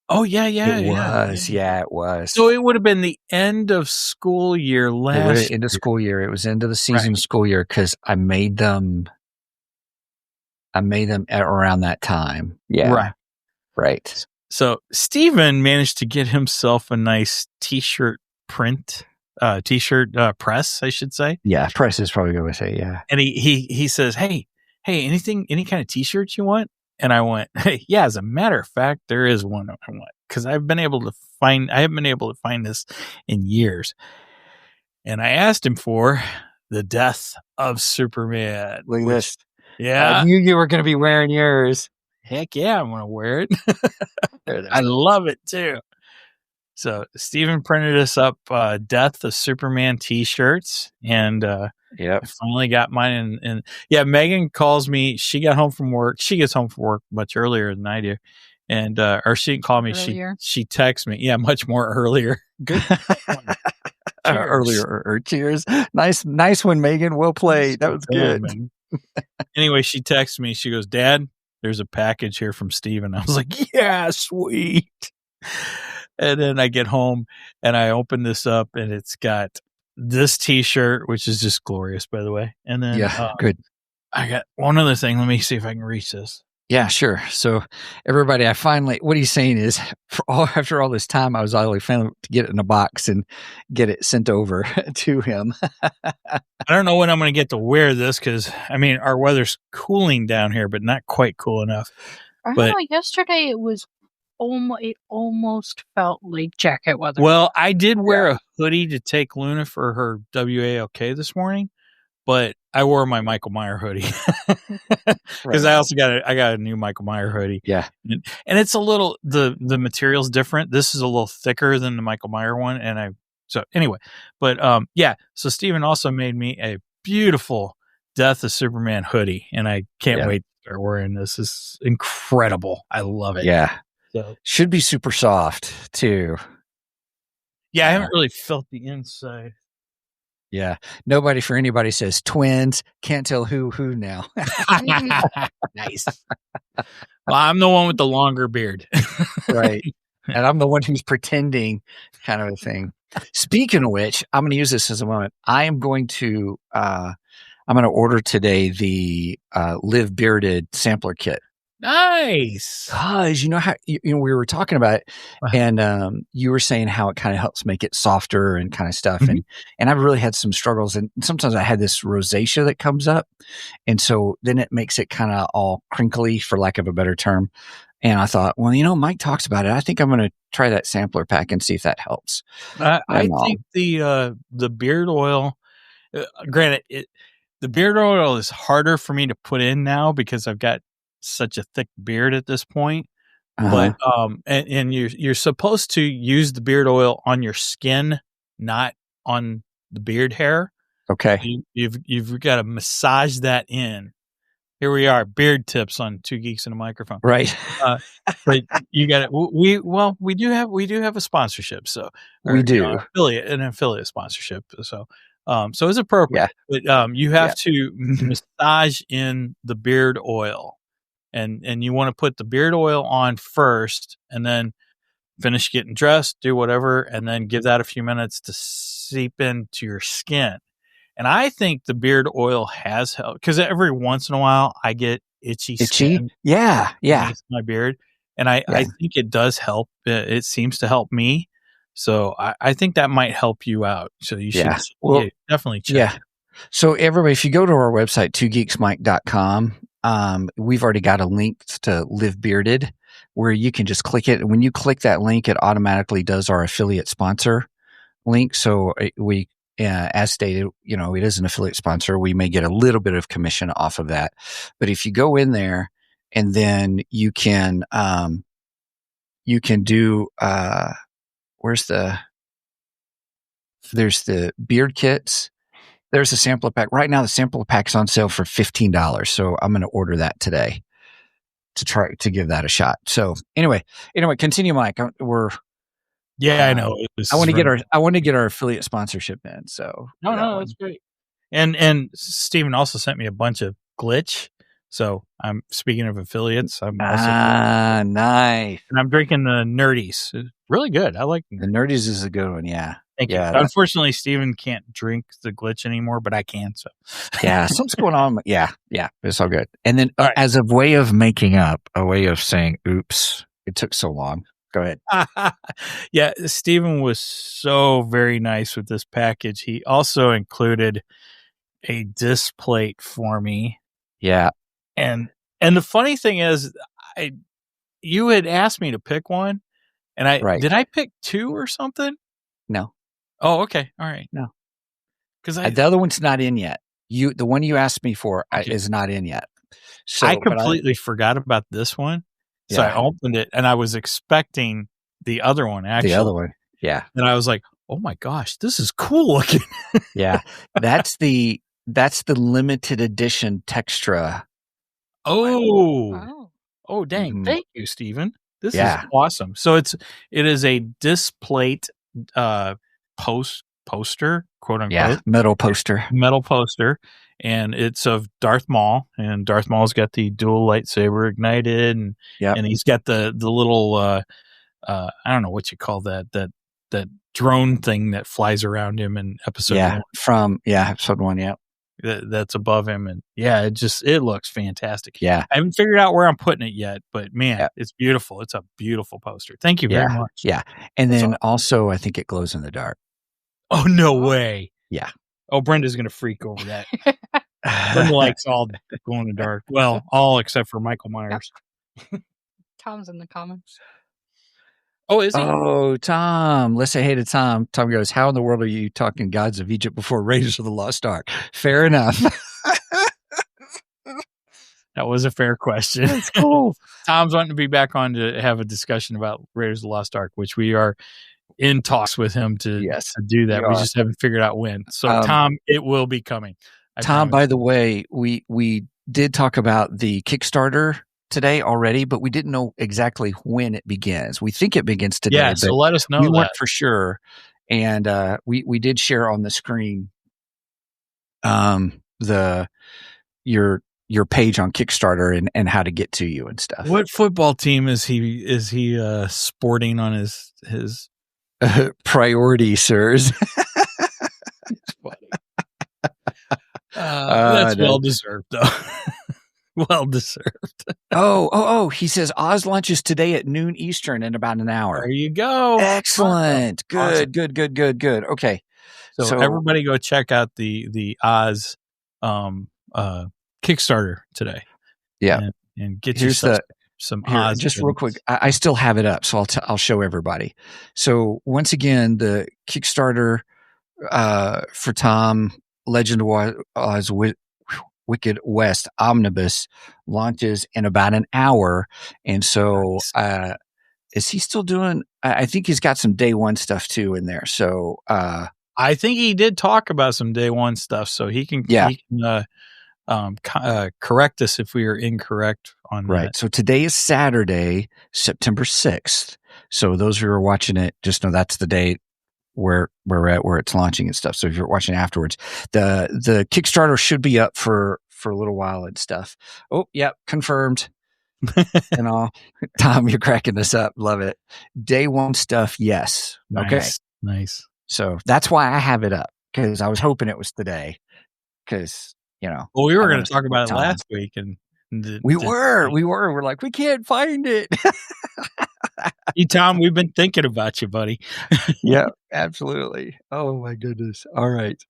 Speaker 2: Oh, yeah.
Speaker 1: It was. Yeah, it was.
Speaker 2: So it would have been the end of school year
Speaker 1: It was
Speaker 2: last
Speaker 1: into
Speaker 2: year.
Speaker 1: school year. It was into the season
Speaker 2: Right.
Speaker 1: school year because I made them at around that time. Yeah. Right.
Speaker 2: So Steven managed to get himself a nice t-shirt press, I should say.
Speaker 1: Yeah, press is probably going to say, yeah.
Speaker 2: And he says, hey, any kind of t-shirts you want? And I went, hey, yeah, as a matter of fact, there is one I want because I haven't been able to find this in years. And I asked him for the death of Superman.
Speaker 1: Look at this.
Speaker 2: Yeah.
Speaker 1: I knew you were going to be wearing yours.
Speaker 2: Heck yeah, I'm going to wear it.
Speaker 1: There,
Speaker 2: I love it too. So Steven printed us up Death of Superman t-shirts, and I finally got mine. And yeah, Megan calls me. She got home from work. She gets home from work much earlier than I do. And or she didn't call me.
Speaker 5: Earlier.
Speaker 2: She texts me. Yeah, much more earlier. Good.
Speaker 1: Earlier. Cheers. Nice one, Megan. Well played. That was good.
Speaker 2: Anyway, she texts me. She goes, Dad, there's a package here from Steven. I was like, yeah, sweet. And then I get home and I open this up and it's got this t-shirt, which is just glorious, by the way. And then
Speaker 1: good.
Speaker 2: I got one other thing. Let me see if I can reach this.
Speaker 1: Yeah, sure. So everybody, what he's saying is after all this time, I was finally to get it in a box and get it sent over to him.
Speaker 2: I don't know when I'm going to get to wear this because, I mean, our weather's cooling down here, but not quite cool enough.
Speaker 5: I don't know. Yesterday it was almost felt like jacket weather.
Speaker 2: Well, I did wear a hoodie to take Luna for her WALK this morning, but I wore my Michael Meyer hoodie because I also got a new Michael Meyer hoodie.
Speaker 1: Yeah,
Speaker 2: and it's a little the material's different. This is a little thicker than the Michael Meyer one, so So Steven also made me a beautiful Death of Superman hoodie, and I can't wait to start wearing this. It's incredible. I love it.
Speaker 1: Yeah.
Speaker 2: So
Speaker 1: should be super soft too.
Speaker 2: Yeah, I haven't really felt the inside.
Speaker 1: Yeah. Nobody for anybody says twins. Can't tell who now.
Speaker 2: Nice. Well, I'm the one with the longer beard.
Speaker 1: Right. And I'm the one who's pretending kind of a thing. Speaking of which, I'm going to use this as a moment. I'm going to order today the Live Bearded sampler kit.
Speaker 2: Nice.
Speaker 1: Because you know how we were talking about it, and you were saying how it kind of helps make it softer and kind of stuff, and I've really had some struggles, and sometimes I had this rosacea that comes up, and so then it makes it kind of all crinkly, for lack of a better term. And I thought, well, Mike talks about it. I think I'm going to try that sampler pack and see if that helps.
Speaker 2: I think the beard oil, granted, the beard oil is harder for me to put in now because I've got such a thick beard at this point. But and you're supposed to use the beard oil on your skin, not on the beard hair.
Speaker 1: Okay.
Speaker 2: You've got to massage that in. Here we are, beard tips on Two Geeks and a Microphone.
Speaker 1: Right.
Speaker 2: But you got it. We do have a sponsorship, so
Speaker 1: we do
Speaker 2: an affiliate sponsorship. So it's appropriate. Yeah. But you have to massage in the beard oil. And you want to put the beard oil on first and then finish getting dressed, do whatever, and then give that a few minutes to seep into your skin. And I think the beard oil has helped because every once in a while I get itchy skin.
Speaker 1: Yeah.
Speaker 2: My beard. And I think it does help. It seems to help me. So I think that might help you out. So you should definitely check.
Speaker 1: Yeah. So everybody, if you go to our website, twogeeksmike.com, we've already got a link to Live Bearded where you can just click it. And when you click that link, it automatically does our affiliate sponsor link. So we, as stated, it is an affiliate sponsor. We may get a little bit of commission off of that. But if you go in there and then you can do, there's the beard kits there's a sampler pack right now. The sampler pack's on sale for $15, so I'm going to order that today to try to give that a shot. So anyway, continue, Mike.
Speaker 2: I know.
Speaker 1: I want to get our affiliate sponsorship in. So
Speaker 2: no, that's great. And Steven also sent me a bunch of glitch. So I'm speaking of affiliates. I'm also
Speaker 1: nice.
Speaker 2: And I'm drinking the Nerdies. It's really good. I like them.
Speaker 1: The Nerdies is a good one. Yeah.
Speaker 2: Thank you. Unfortunately, Steven can't drink the glitch anymore, but I can. So
Speaker 1: yeah, something's going on. Yeah, it's all good. And then as a way of making up, a way of saying, "Oops, it took so long." Go ahead.
Speaker 2: Yeah, Steven was so very nice with this package. He also included a disc plate for me.
Speaker 1: Yeah.
Speaker 2: And the funny thing is, you had asked me to pick one, and did I pick two or something?
Speaker 1: No.
Speaker 2: Oh, okay. All right.
Speaker 1: No.
Speaker 2: Because
Speaker 1: the other one's not in yet. The one you asked me for is not in yet. So
Speaker 2: I completely forgot about this one. So I opened it and I was expecting the other one, actually.
Speaker 1: The other one. Yeah.
Speaker 2: And I was like, oh my gosh, this is cool looking.
Speaker 1: Yeah. That's the limited edition Textra.
Speaker 2: Oh, dang. Mm-hmm. Thank you, Steven. This is awesome. So it is a disc plate poster, quote unquote.
Speaker 1: Yeah, metal poster. And it's of Darth Maul, and Darth Maul's got the dual lightsaber ignited, and he's got the little I don't know what you call that drone thing that flies around him in episode 1. From episode 1, yeah.
Speaker 2: That's above him, and it looks fantastic.
Speaker 1: Yeah,
Speaker 2: I haven't figured out where I'm putting it yet, but man, it's beautiful. It's a beautiful poster. Thank you very much.
Speaker 1: Yeah, and then also I think it glows in the dark.
Speaker 2: Oh no way!
Speaker 1: Yeah.
Speaker 2: Oh, Brenda's gonna freak over that. Brenda likes all glow in the dark. Well, all except for Michael Myers.
Speaker 5: Tom's in the comments.
Speaker 2: Oh, is he?
Speaker 1: Oh, Tom. Let's say hey to Tom. Tom goes, how in the world are you talking Gods of Egypt before Raiders of the Lost Ark? Fair enough.
Speaker 2: That was a fair question.
Speaker 1: That's cool.
Speaker 2: Tom's wanting to be back on to have a discussion about Raiders of the Lost Ark, which we are in talks with him to do that. We just haven't figured out when. So, Tom, it will be coming.
Speaker 1: Tom, by the way, we did talk about the Kickstarter today already, but we didn't know exactly when it begins. We think it begins today.
Speaker 2: Yeah, so let us know.
Speaker 1: We weren't for sure, and we did share on the screen your page on Kickstarter and how to get to you and stuff.
Speaker 2: What football team is he sporting on his
Speaker 1: priority, sirs?
Speaker 2: That's well deserved, though. Well deserved.
Speaker 1: Oh! He says Oz launches today at noon Eastern in about an hour.
Speaker 2: There you go.
Speaker 1: Excellent.
Speaker 2: Awesome.
Speaker 1: Good. Okay.
Speaker 2: So everybody go check out the Oz Kickstarter today.
Speaker 1: Yeah,
Speaker 2: and get yourself some Oz.
Speaker 1: Just real quick, I still have it up, so I'll show everybody. So once again, the Kickstarter for Tom Legend of Oz Wicked West Omnibus launches in about an hour. And so, is he still doing, I think he's got some day one stuff too in there. So,
Speaker 2: I think he did talk about some day one stuff, so he can correct us if we are incorrect on
Speaker 1: right.
Speaker 2: that.
Speaker 1: So today is Saturday, September 6th. So those who are watching it, just know that's the date where we're at, where it's launching and stuff. So if you're watching afterwards, the Kickstarter should be up for a little while and stuff. Oh, yep. Confirmed. And all. Tom, you're cracking this up. Love it. Day one stuff. Yes.
Speaker 2: Nice.
Speaker 1: Okay.
Speaker 2: Nice.
Speaker 1: So that's why I have it up, because I was hoping it was today, because,
Speaker 2: well, we were going to talk about it last week, and
Speaker 1: we're like, we can't find it.
Speaker 2: Hey, Tom, we've been thinking about you, buddy.
Speaker 1: Yeah, absolutely. Oh my goodness. All right.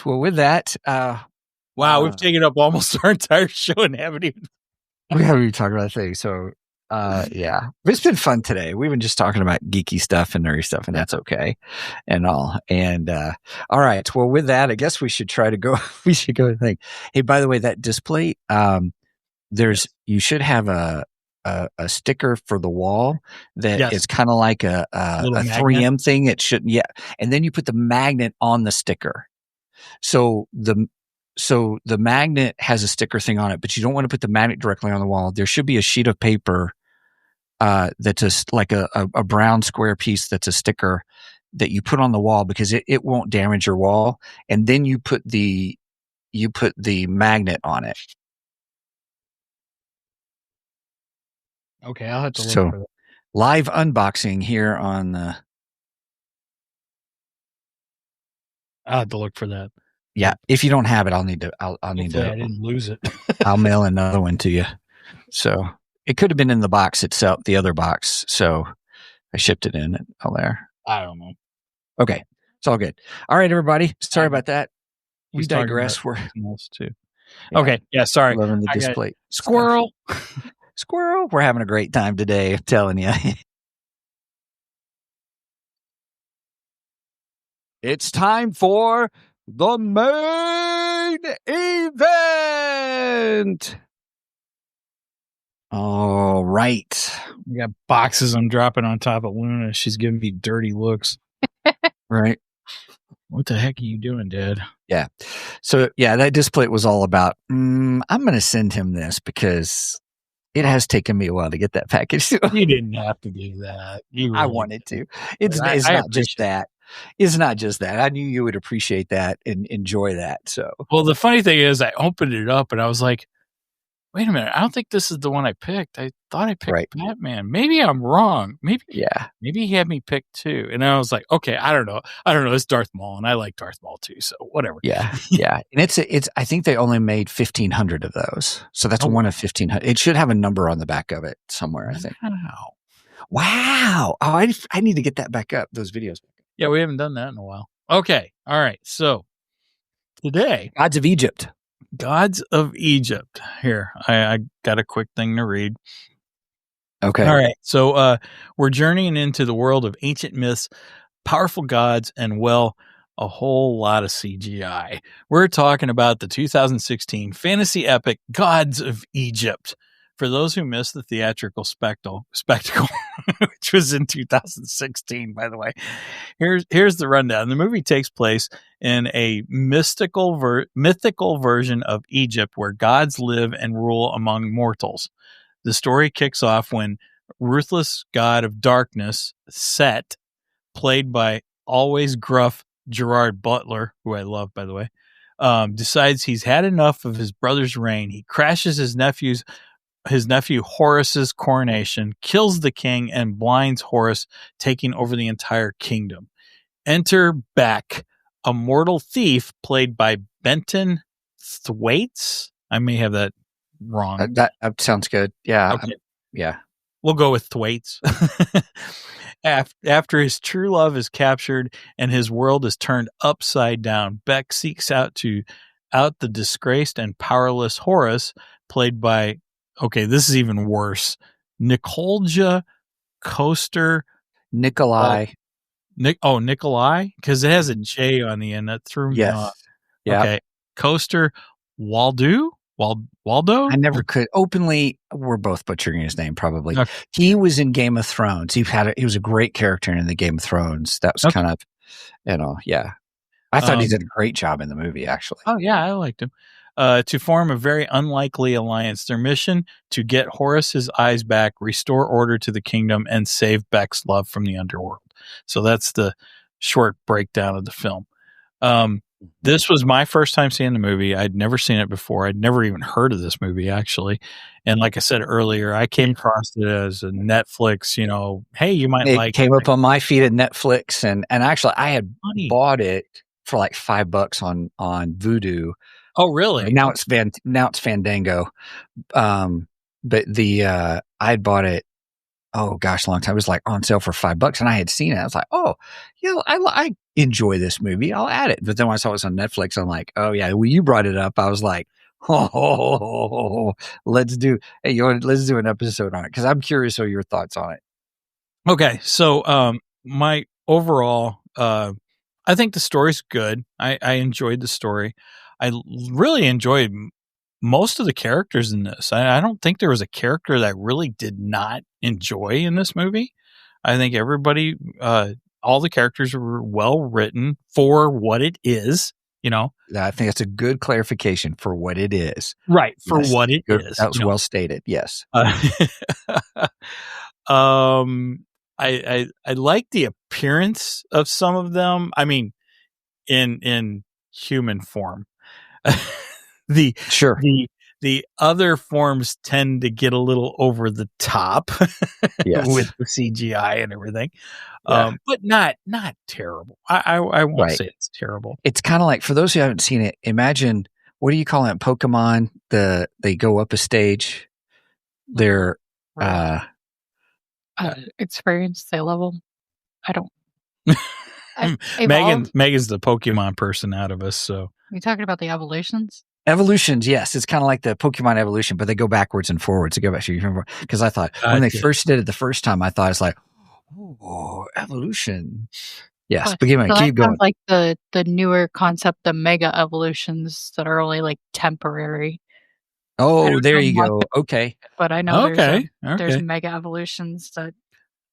Speaker 1: Well, with that,
Speaker 2: wow, we've taken up almost our entire show and haven't even
Speaker 1: talked about things. So, yeah, it's been fun today. We've been just talking about geeky stuff and nerdy stuff, and that's okay, and all. And all right. Well, with that, I guess we should try to go. We should go and think. Hey, by the way, that display, you should have a sticker for the wall that is kind of like a 3M thing. It shouldn't. Yeah. And then you put the magnet on the sticker. So the magnet has a sticker thing on it, but you don't want to put the magnet directly on the wall. There should be a sheet of paper that's like a brown square piece that's a sticker that you put on the wall because it won't damage your wall. And then you put the magnet on it.
Speaker 2: Okay, I'll have to look
Speaker 1: So
Speaker 2: for that.
Speaker 1: live unboxing here on the.
Speaker 2: I'll have to look for that.
Speaker 1: Yeah, if you don't have it, I'll need to. I'll need
Speaker 2: Hopefully
Speaker 1: to.
Speaker 2: I didn't lose it.
Speaker 1: I'll mail another one to you. So it could have been in the box itself, the other box. So I shipped it in there.
Speaker 2: I don't know.
Speaker 1: Okay, it's all good. All right, everybody. Sorry about that. We
Speaker 2: He's talking
Speaker 1: digress.
Speaker 2: about
Speaker 1: We're
Speaker 2: something else too.
Speaker 1: yeah,
Speaker 2: Okay, yeah, sorry.
Speaker 1: loving the
Speaker 2: I got it.
Speaker 1: display.
Speaker 2: Squirrel.
Speaker 1: Squirrel. We're having a great time today. I'm telling you. It's time for the main event. All right.
Speaker 2: We got boxes I'm dropping on top of Luna. She's giving me dirty looks.
Speaker 1: Right.
Speaker 2: What the heck are you doing, Dad?
Speaker 1: Yeah. So, yeah, that display was all about, I'm going to send him this because it has taken me a while to get that package.
Speaker 2: You didn't have to do that.
Speaker 1: I wanted to. It's
Speaker 2: I
Speaker 1: not just
Speaker 2: appreciate
Speaker 1: that. It's not just that. I knew you would appreciate that and enjoy that. So,
Speaker 2: Well, the funny thing is, I opened it up and I was like, wait a minute. I don't think this is the one I picked. I thought I picked
Speaker 1: Right.
Speaker 2: Batman. Maybe I'm wrong. Maybe
Speaker 1: yeah.
Speaker 2: he had me pick too. And I was like, okay, I don't know. It's Darth Maul, and I like Darth Maul too. So whatever.
Speaker 1: Yeah. Yeah. And it's, I think they only made 1,500 of those. So that's one of 1,500. It should have a number on the back of it somewhere, I think. Wow. Oh, I need to get that back up, those videos.
Speaker 2: Yeah, we haven't done that in a while. Okay. All right. So today,
Speaker 1: Gods of Egypt.
Speaker 2: Gods of Egypt. Here, I got a quick thing to read.
Speaker 1: Okay.
Speaker 2: All right. So we're journeying into the world of ancient myths, powerful gods, and, well, a whole lot of CGI. We're talking about the 2016 fantasy epic Gods of Egypt. For those who missed the theatrical spectacle, which was in 2016, by the way, here's the rundown. The movie takes place in a mythical version of Egypt where gods live and rule among mortals. The story kicks off when ruthless god of darkness, Set, played by always gruff Gerard Butler, who I love, by the way, decides he's had enough of his brother's reign. He crashes his nephew Horus's coronation, kills the king, and blinds Horus, taking over the entire kingdom. Enter Beck, a mortal thief played by Benton Thwaites. I may have that wrong.
Speaker 1: That sounds good. Yeah.
Speaker 2: Okay.
Speaker 1: Yeah.
Speaker 2: We'll go with Thwaites. After his true love is captured and his world is turned upside down, Beck seeks out the disgraced and powerless Horus, played by, okay, this is even worse, Nicolja Coaster.
Speaker 1: Nikolai.
Speaker 2: Nikolai? Because it has a J on the end. That threw me off.
Speaker 1: Yeah.
Speaker 2: Okay. Coaster Waldo? Waldo?
Speaker 1: I never could openly. We're both butchering his name, probably.
Speaker 2: Okay.
Speaker 1: He was in Game of Thrones. He was a great character in the Game of Thrones. That was kind of, yeah. I thought he did a great job in the movie, actually.
Speaker 2: Oh, yeah, I liked him. To form a very unlikely alliance. Their mission, to get Horus's eyes back, restore order to the kingdom, and save Beck's love from the underworld. So that's the short breakdown of the film. This was my first time seeing the movie. I'd never seen it before. I'd never even heard of this movie, actually. And like I said earlier, I came across it as a Netflix, hey, you might like it.
Speaker 1: Came up on my feed at Netflix. And actually, I had bought it for like $5 on Vudu.
Speaker 2: Oh, really?
Speaker 1: Now it's Fandango. But I'd bought it, oh gosh, a long time. It was like on sale for $5 and I had seen it. I was like, oh, I enjoy this movie. I'll add it. But then when I saw it was on Netflix, I'm like, oh yeah, when you brought it up, I was like, let's do an episode on it. Cause I'm curious of your thoughts on it.
Speaker 2: Okay. So, my overall, I think the story's good. I enjoyed the story. I really enjoyed most of the characters in this. I don't think there was a character that I really did not enjoy in this movie. I think everybody, all the characters were well written for what it is. you know?
Speaker 1: I think that's a good clarification for what it is.
Speaker 2: Right. For
Speaker 1: Yes.
Speaker 2: what it
Speaker 1: Good.
Speaker 2: is.
Speaker 1: That was
Speaker 2: you know?
Speaker 1: well stated. Yes.
Speaker 2: I like the appearance of some of them. I mean, in human form. the
Speaker 1: Sure.
Speaker 2: the other forms tend to get a little over the top
Speaker 1: Yes.
Speaker 2: with the CGI and everything.
Speaker 1: Yeah.
Speaker 2: But not terrible. I won't
Speaker 1: Right.
Speaker 2: say it's terrible.
Speaker 1: It's kind of like, for those who haven't seen it, imagine, what do you call it? Pokemon, they go up a stage. They're
Speaker 5: experience they level. I don't.
Speaker 2: Megan's the Pokemon person out of us, so.
Speaker 5: Are you talking about the evolutions?
Speaker 1: evolutions. Yes, it's kind of like the Pokemon evolution, but they go backwards and forwards. They go back. Because I thought when they first did it the first time, I thought it's like, oh, evolution. Yes, but keep going.
Speaker 5: Like the newer concept, the mega evolutions that are only like temporary.
Speaker 1: Oh, there you go. Okay,
Speaker 5: but I know
Speaker 2: there's
Speaker 5: mega evolutions that.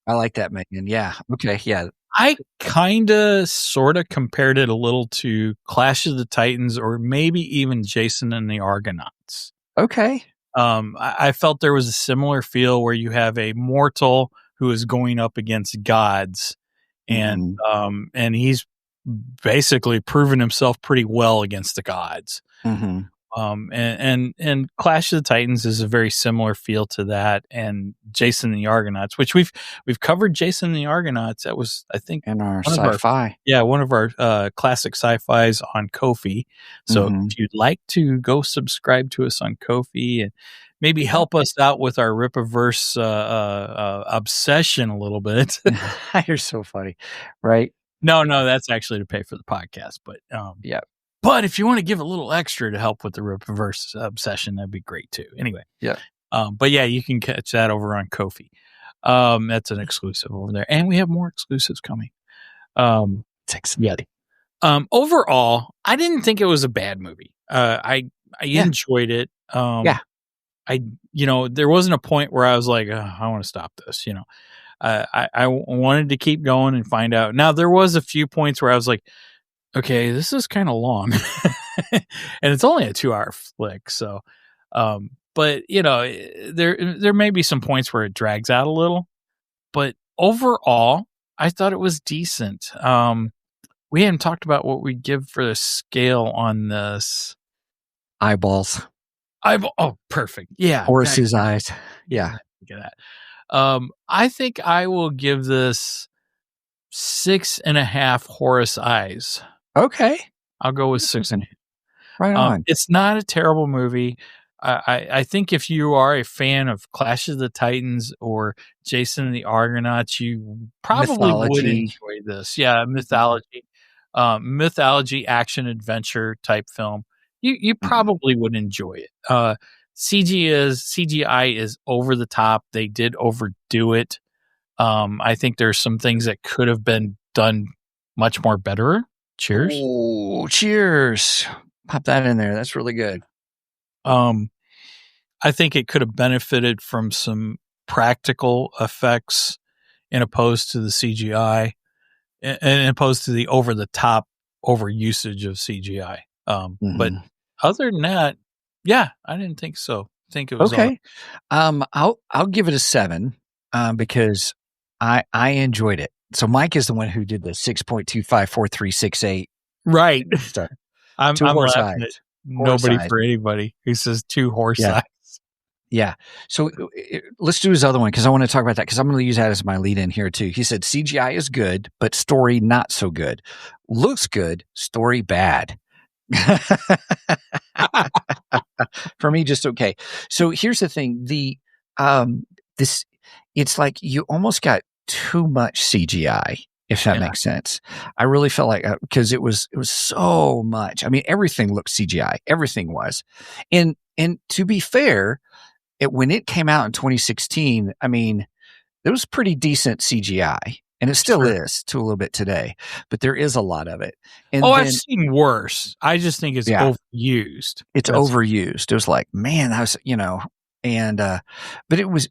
Speaker 1: I like that, Megan. Yeah. Okay. Yeah.
Speaker 2: I kind of sort of compared it a little to Clash of the Titans, or maybe even Jason and the Argonauts.
Speaker 1: Okay.
Speaker 2: I felt there was a similar feel where you have a mortal who is going up against gods, and he's basically proven himself pretty well against the gods.
Speaker 1: Mm-hmm.
Speaker 2: And Clash of the Titans is a very similar feel to that, and Jason and the Argonauts, which we've covered. Jason and the Argonauts, that was, I think,
Speaker 1: in our sci-fi.
Speaker 2: One of our classic sci-fis on Ko-fi. So if you'd like to go subscribe to us on Ko-fi and maybe help us out with our Rippaverse obsession a little bit.
Speaker 1: You're so funny, right?
Speaker 2: No, that's actually to pay for the podcast, but
Speaker 1: yeah.
Speaker 2: But if you want to give a little extra to help with the Rippaverse obsession, that'd be great too. Anyway.
Speaker 1: Yeah.
Speaker 2: But yeah, you can catch that over on Ko-fi. That's an exclusive over there. And we have more exclusives coming.
Speaker 1: Yeah.
Speaker 2: Overall, I didn't think it was a bad movie. I enjoyed it. There wasn't a point where I was like, I want to stop this, I wanted to keep going and find out. Now, there was a few points where I was like, okay, this is kind of long, and it's only a 2-hour flick. So, but there may be some points where it drags out a little, but overall, I thought it was decent. We hadn't talked about what we give for the scale on this.
Speaker 1: Eyeballs.
Speaker 2: Oh, perfect. Yeah.
Speaker 1: Horse's eyes. Yeah.
Speaker 2: Look at that. I think I will give this 6.5 Horus eyes.
Speaker 1: Okay.
Speaker 2: I'll go with 6.5.
Speaker 1: Right on.
Speaker 2: It's not a terrible movie. I think if you are a fan of Clash of the Titans or Jason and the Argonauts, you probably would enjoy this. Yeah, mythology action adventure type film. You probably would enjoy it. CGI is over the top. They did overdo it. I think there's some things that could have been done much more better. Cheers.
Speaker 1: Oh, cheers. Pop that in there. That's really good.
Speaker 2: I think it could have benefited from some practical effects in opposed to the CGI and opposed to the over the top overusage of CGI. But other than that, yeah, I didn't think so. I think it was
Speaker 1: okay. I'll give it a 7 because I enjoyed it. So Mike is the one who did the 6.254368.
Speaker 2: Right. I'm
Speaker 1: horse
Speaker 2: laughing
Speaker 1: eyes.
Speaker 2: At nobody for anybody. He says 2 horse eyes.
Speaker 1: Yeah. So let's do his other one because I want to talk about that because I'm going to use that as my lead in here too. He said CGI is good, but story not so good. Looks good, story bad. For me, just okay. So here's the thing: it's like you almost got too much CGI, if that makes sense. I really felt like because it was so much. I mean, everything looked CGI. Everything was, and to be fair, when it came out in 2016, I mean, it was pretty decent CGI. And it still is to a little bit today, but there is a lot of it. And
Speaker 2: I've seen worse. I just think it's overused.
Speaker 1: It's overused. It was like, man, that was, And but it was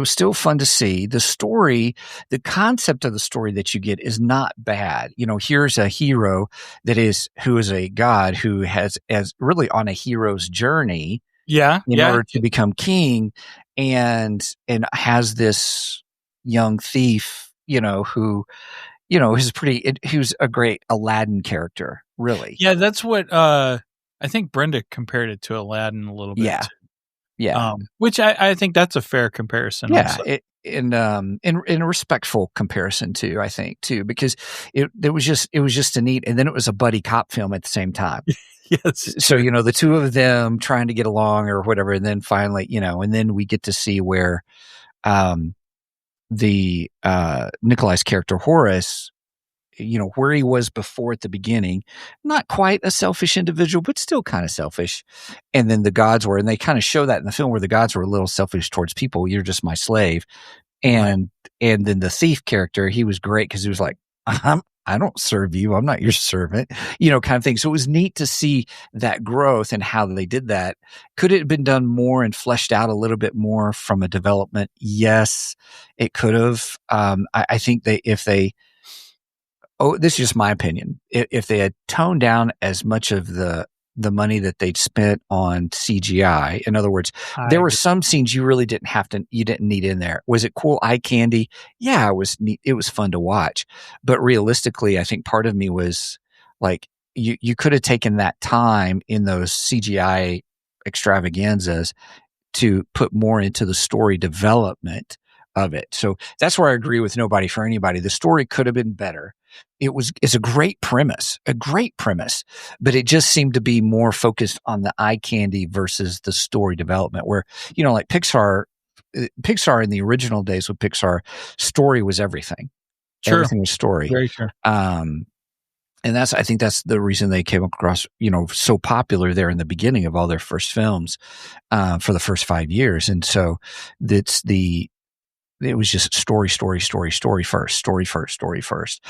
Speaker 1: still fun to see. The story, the concept of the story that you get is not bad. Here's a hero who is a god who has as really on a hero's journey in order to become king, and has this young thief, who who's a great Aladdin character, really.
Speaker 2: Yeah, that's what I think Brenda compared it to Aladdin a little bit.
Speaker 1: Yeah.
Speaker 2: Too.
Speaker 1: Yeah.
Speaker 2: Which I think that's a fair comparison.
Speaker 1: Yeah.
Speaker 2: Also.
Speaker 1: In a respectful comparison too, I think too, because it was just a neat, and then it was a buddy cop film at the same time.
Speaker 2: Yes.
Speaker 1: So, the two of them trying to get along or whatever. And then finally, and then we get to see where, the, Nikolai's character Horace, where he was before at the beginning, not quite a selfish individual, but still kind of selfish. And then the gods were, and they kind of show that in the film where the gods were a little selfish towards people. You're just my slave. And then the thief character, he was great because he was like, I don't serve you. I'm not your servant, kind of thing. So it was neat to see that growth and how they did that. Could it have been done more and fleshed out a little bit more from a development? Yes, it could have. I think this is just my opinion. If they had toned down as much of the money that they'd spent on CGI, in other words, there were some scenes you really didn't need in there. Was it cool eye candy? Yeah, it was neat. It was fun to watch. But realistically, I think part of me was like, you could have taken that time in those CGI extravaganzas to put more into the story development of it. So that's where I agree with Nobody for Anybody. The story could have been better. It's a great premise, but it just seemed to be more focused on the eye candy versus the story development, where, like Pixar in the original days with Pixar, story was everything.
Speaker 2: Sure.
Speaker 1: Everything was story.
Speaker 2: Very sure.
Speaker 1: And I think that's the reason they came across, so popular there in the beginning of all their first films, for the first 5 years. And so it was just story first.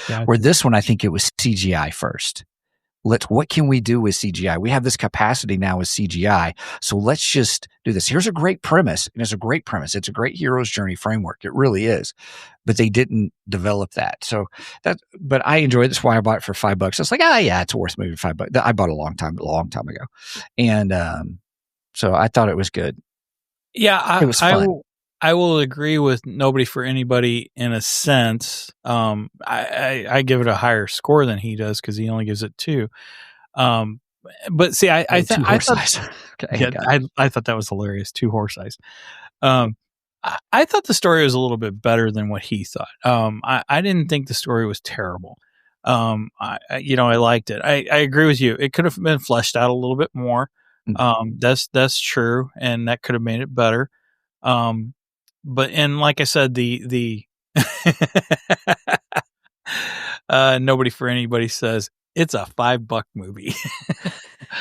Speaker 2: Gotcha.
Speaker 1: Where this one, I think it was CGI first. What can we do with CGI? We have this capacity now with CGI. So let's just do this. Here's a great premise. And it's a great premise. It's a great hero's journey framework. It really is. But they didn't develop that. So but I enjoyed it. That's why I bought it for $5. It's like, yeah, it's worth maybe $5. I bought it a long time ago. And, so I thought it was good.
Speaker 2: Yeah.
Speaker 1: It was fun.
Speaker 2: I will agree with Nobody for Anybody in a sense. I give it a higher score than he does because he only gives it 2. But see, I thought that was hilarious. 2 horse eyes. I thought the story was a little bit better than what he thought. I didn't think the story was terrible. I liked it. I agree with you. It could have been fleshed out a little bit more. That's true, and that could have made it better. But like I said, the Nobody for Anybody says it's a $5 movie.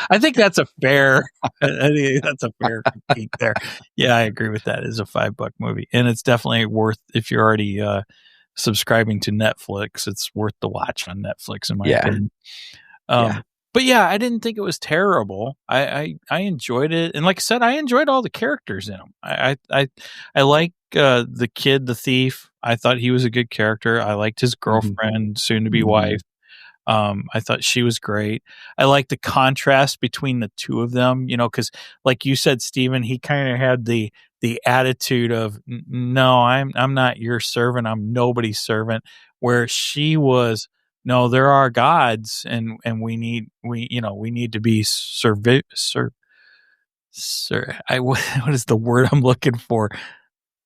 Speaker 2: I think that's a fair critique there. Yeah, I agree with that. It's a $5 movie, and it's definitely worth, if you're already subscribing to Netflix, it's worth the watch on Netflix in my opinion. But yeah, I didn't think it was terrible. I enjoyed it, and like I said, I enjoyed all the characters in them. I like the kid, the thief. I thought he was a good character. I liked his girlfriend, soon to be wife. I thought she was great. I like the contrast between the two of them. Because like you said, Stephen, he kind of had the attitude of, no, I'm not your servant. I'm nobody's servant. Where she was, no, there are gods, and we need to be what is the word I'm looking for?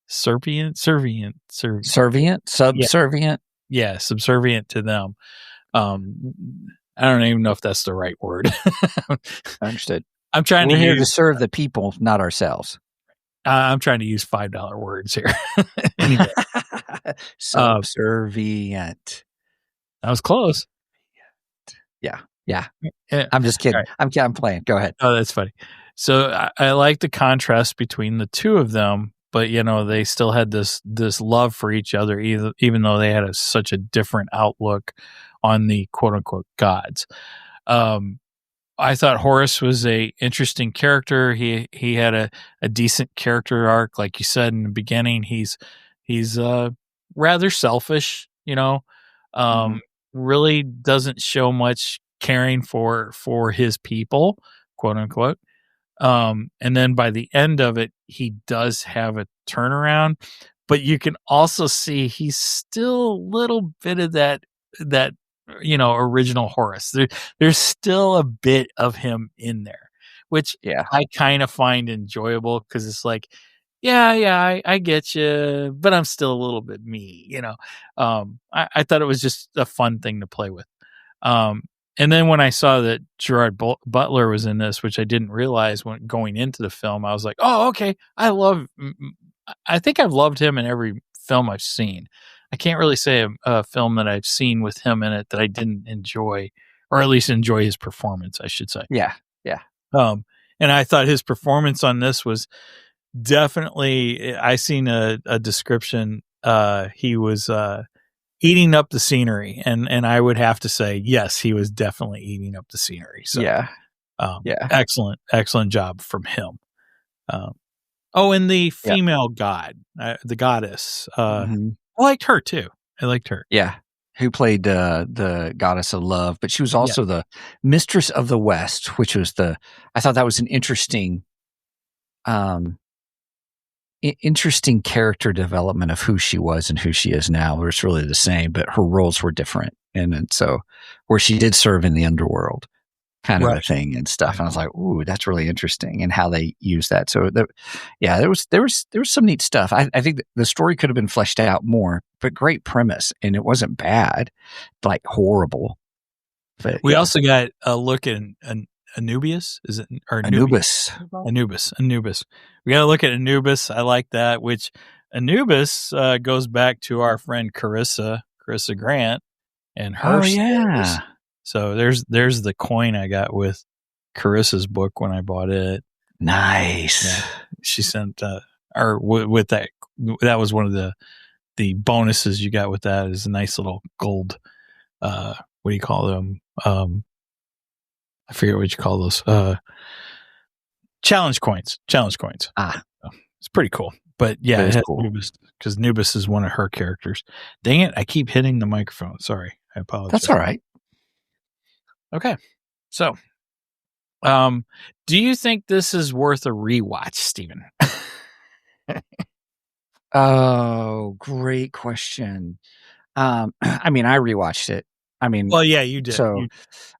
Speaker 2: Subservient. Yeah, subservient to them. I don't even know if that's the right word.
Speaker 1: Understood.
Speaker 2: We're
Speaker 1: here to serve the people, not ourselves.
Speaker 2: I'm trying to use $5 words here. Anyway,
Speaker 1: subservient.
Speaker 2: That was close.
Speaker 1: Yeah. I'm just kidding. Right. I'm playing. Go ahead.
Speaker 2: Oh, that's funny. So I like the contrast between the two of them, but they still had this love for each other, even though they had such a different outlook on the quote unquote gods. I thought Horace was a interesting character. He had a decent character arc, like you said in the beginning. He's rather selfish, really doesn't show much caring for his people, quote unquote. And then by the end of it, he does have a turnaround, but you can also see he's still a little bit of that original Horace. There's still a bit of him in there, which I kind of find enjoyable because it's like, I get you, but I'm still a little bit me, I thought it was just a fun thing to play with. And then when I saw that Gerard Butler was in this, which I didn't realize when going into the film, I was like, oh, okay. I think I've loved him in every film I've seen. I can't really say a film that I've seen with him in it that I didn't enjoy, or at least enjoy his performance, I should say.
Speaker 1: Yeah.
Speaker 2: And I thought his performance on this was definitely, I seen a description. He was eating up the scenery, and I would have to say, yes, he was definitely eating up the scenery. So excellent job from him. And the female god, the goddess, I liked her too.
Speaker 1: Yeah. Who played the goddess of love, but she was also the mistress of the West, which was I thought that was an interesting character development of who she was and who she is now. Where it's really the same, but her roles were different. And so where she did serve in the underworld kind of a thing and stuff. And I was like, ooh, that's really interesting, and how they use that. So there was some neat stuff. I think the story could have been fleshed out more, but great premise, and it wasn't bad, like horrible. But
Speaker 2: we also got a look at Anubis. Is it or
Speaker 1: Anubis?
Speaker 2: Anubis. We got to look at Anubis. I like that. Which Anubis goes back to our friend Carissa Grant, and her.
Speaker 1: Oh yeah.
Speaker 2: So there's the coin I got with Carissa's book when I bought it.
Speaker 1: Nice.
Speaker 2: Yeah. She sent with that. That was one of the bonuses you got with that, is a nice little gold. What do you call them? I forget what you call those. Challenge coins. It's pretty cool. But yeah, it has cool. Anubis, because Anubis is one of her characters. Dang it! I keep hitting the microphone. Sorry, I apologize.
Speaker 1: That's all right.
Speaker 2: Okay, so, do you think this is worth a rewatch, Stephen?
Speaker 1: Oh, great question. I mean, I rewatched it. I mean,
Speaker 2: well, yeah, you did.
Speaker 1: So,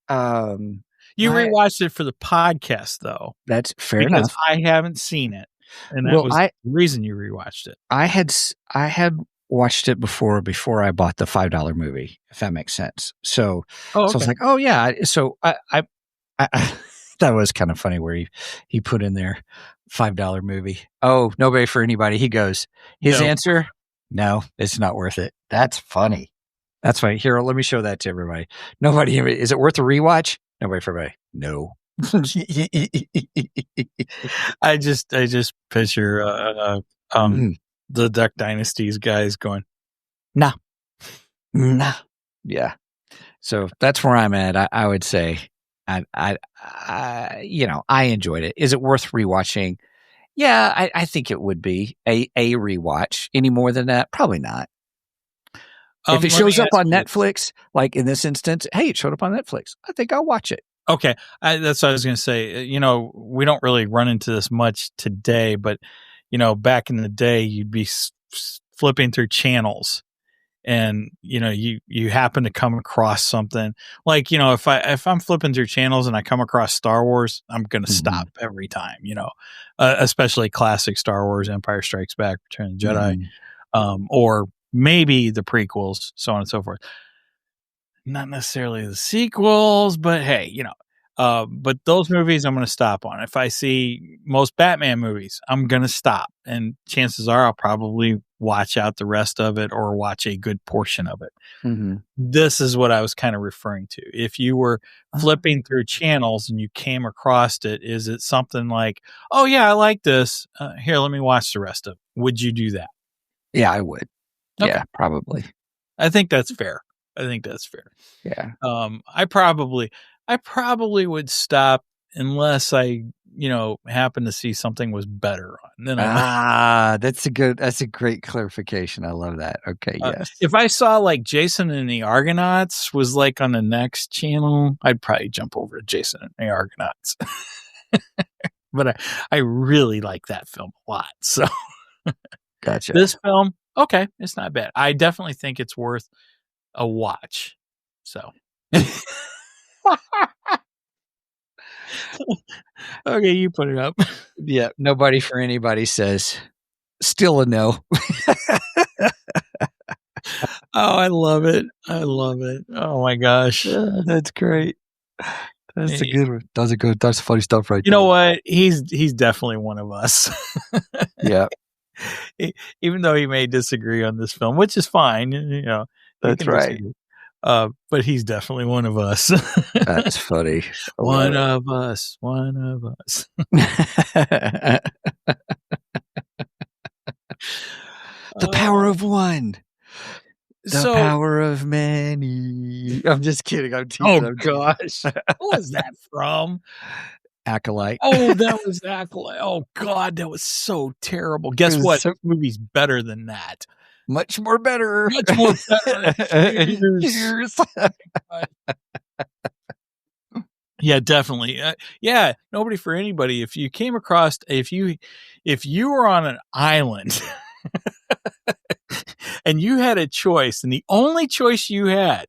Speaker 2: you rewatched it for the podcast, though.
Speaker 1: That's fair enough.
Speaker 2: I haven't seen it, and that was the reason you rewatched it. I
Speaker 1: had watched it before I bought the $5 movie, if that makes sense. So, so I was like, oh yeah. So I that was kind of funny where he put in there $5 movie. Oh, nobody for anybody. He goes, his answer, no, it's not worth it. That's funny. That's funny. Here, let me show that to everybody. Nobody, is it worth a rewatch? Nobody for everybody. No.
Speaker 2: I just picture the Duck Dynasties guys going, nah.
Speaker 1: Yeah. So that's where I'm at. I would say I enjoyed it. Is it worth rewatching? Yeah, I think it would be a rewatch. Any more than that? Probably not. If it shows up on Netflix, like in this instance, hey, it showed up on Netflix, I think I'll watch it.
Speaker 2: Okay. That's what I was going to say. We don't really run into this much today, but back in the day, you'd be flipping through channels, and you happen to come across something like if I'm flipping through channels and I come across Star Wars, I'm going to stop every time. Especially classic Star Wars, Empire Strikes Back, Return of the Jedi, or maybe the prequels, so on and so forth. Not necessarily the sequels, but hey, but those movies I'm going to stop on. If I see most Batman movies, I'm going to stop. And chances are I'll probably watch out the rest of it or watch a good portion of it.
Speaker 1: Mm-hmm.
Speaker 2: This is what I was kind of referring to. If you were flipping through channels and you came across it, is it something like, oh yeah, I like this. Here, let me watch the rest of it. Would you do that?
Speaker 1: Yeah, I would.
Speaker 2: Okay.
Speaker 1: Yeah, probably.
Speaker 2: I think that's fair. Yeah. I probably would stop unless I, happen to see something was better on. Then
Speaker 1: that's a great clarification. I love that. Okay, yes.
Speaker 2: If I saw like Jason and the Argonauts was like on the next channel, I'd probably jump over to Jason and the Argonauts. But I really like that film a lot. So
Speaker 1: Gotcha.
Speaker 2: This film, okay, it's not bad. I definitely think it's worth a watch. So okay, you put it up.
Speaker 1: Yeah, nobody for anybody says still a no.
Speaker 2: Oh, I love it. I love it. Oh my gosh.
Speaker 1: That's great. That's a good one. That's funny stuff right
Speaker 2: You
Speaker 1: there.
Speaker 2: know what? He's definitely one of us.
Speaker 1: Yeah.
Speaker 2: Even though he may disagree on this film, which is fine,
Speaker 1: That's right.
Speaker 2: disagree. But he's definitely one of us.
Speaker 1: That's funny.
Speaker 2: One of us.
Speaker 1: The power of one. The power of many. I'm just kidding. I'm teasing.
Speaker 2: Oh gosh. What was that from?
Speaker 1: Acolyte.
Speaker 2: Oh, that was Acolyte. Oh God, that was so terrible. Guess what? This movie's better than that.
Speaker 1: Much more better.
Speaker 2: Much more better.
Speaker 1: Cheers.
Speaker 2: Yeah, definitely. Yeah, nobody for anybody. If you came across, if you were on an island and you had a choice, and the only choice you had,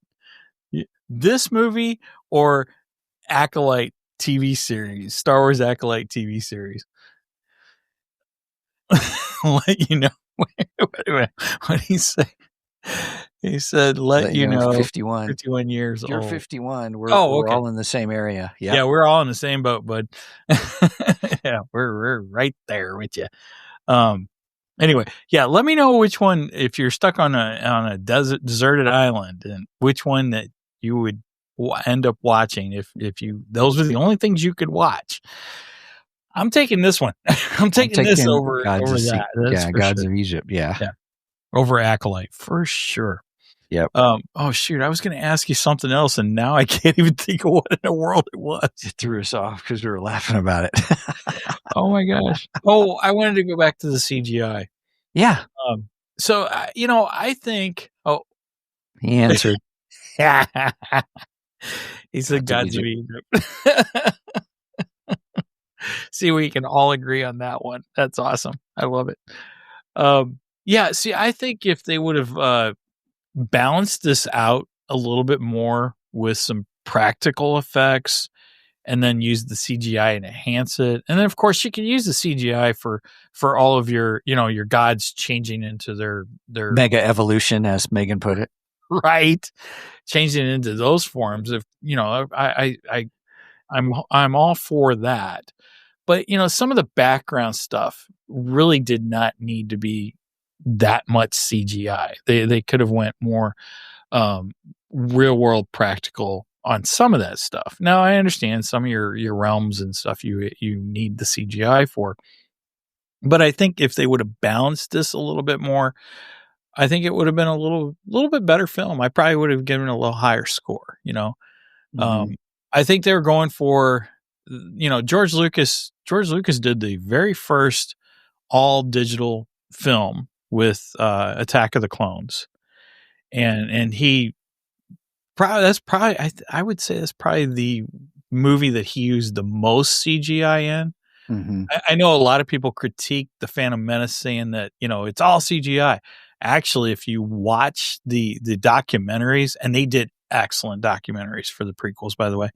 Speaker 2: this movie or Acolyte TV series, Star Wars Acolyte TV series, I'll let you know. What did he say? He said, let you know,
Speaker 1: 51
Speaker 2: years
Speaker 1: You're
Speaker 2: old.
Speaker 1: 51. We're
Speaker 2: okay.
Speaker 1: all in the same area. Yep.
Speaker 2: Yeah, we're all in the same boat, bud. Yeah, we're right there with you. Anyway, yeah, let me know which one, if you're stuck on a deserted island, and which one that you would end up watching if those were the only things you could watch. I'm taking this one. I'm taking this over that.
Speaker 1: Yeah, Gods of Egypt. Yeah.
Speaker 2: Over Acolyte for sure.
Speaker 1: Yep.
Speaker 2: Oh shoot, I was going to ask you something else, and now I can't even think of what in the world it was.
Speaker 1: It threw us off because we were laughing about it.
Speaker 2: Oh my gosh. Oh, I wanted to go back to the CGI.
Speaker 1: Yeah.
Speaker 2: So I think. Oh,
Speaker 1: he answered.
Speaker 2: He said, "Gods of Egypt." See, we can all agree on that one. That's awesome. I love it. Yeah. See, I think if they would have balanced this out a little bit more with some practical effects, and then use the CGI and enhance it, and then of course you can use the CGI for all of your your gods changing into their
Speaker 1: mega evolution, as Megan put it.
Speaker 2: Right, changing it into those forms. If I'm all for that. But, some of the background stuff really did not need to be that much CGI. They could have went more real world practical on some of that stuff. Now, I understand some of your realms and stuff you need the CGI for. But I think if they would have balanced this a little bit more, I think it would have been a little bit better film. I probably would have given a little higher score, Mm-hmm. I think they were going for, George Lucas did the very first all digital film with Attack of the Clones, and he I would say that's probably the movie that he used the most CGI in. Mm-hmm. I know a lot of people critique the Phantom Menace, saying that it's all CGI. Actually, if you watch the documentaries, and they did excellent documentaries for the prequels, by the way.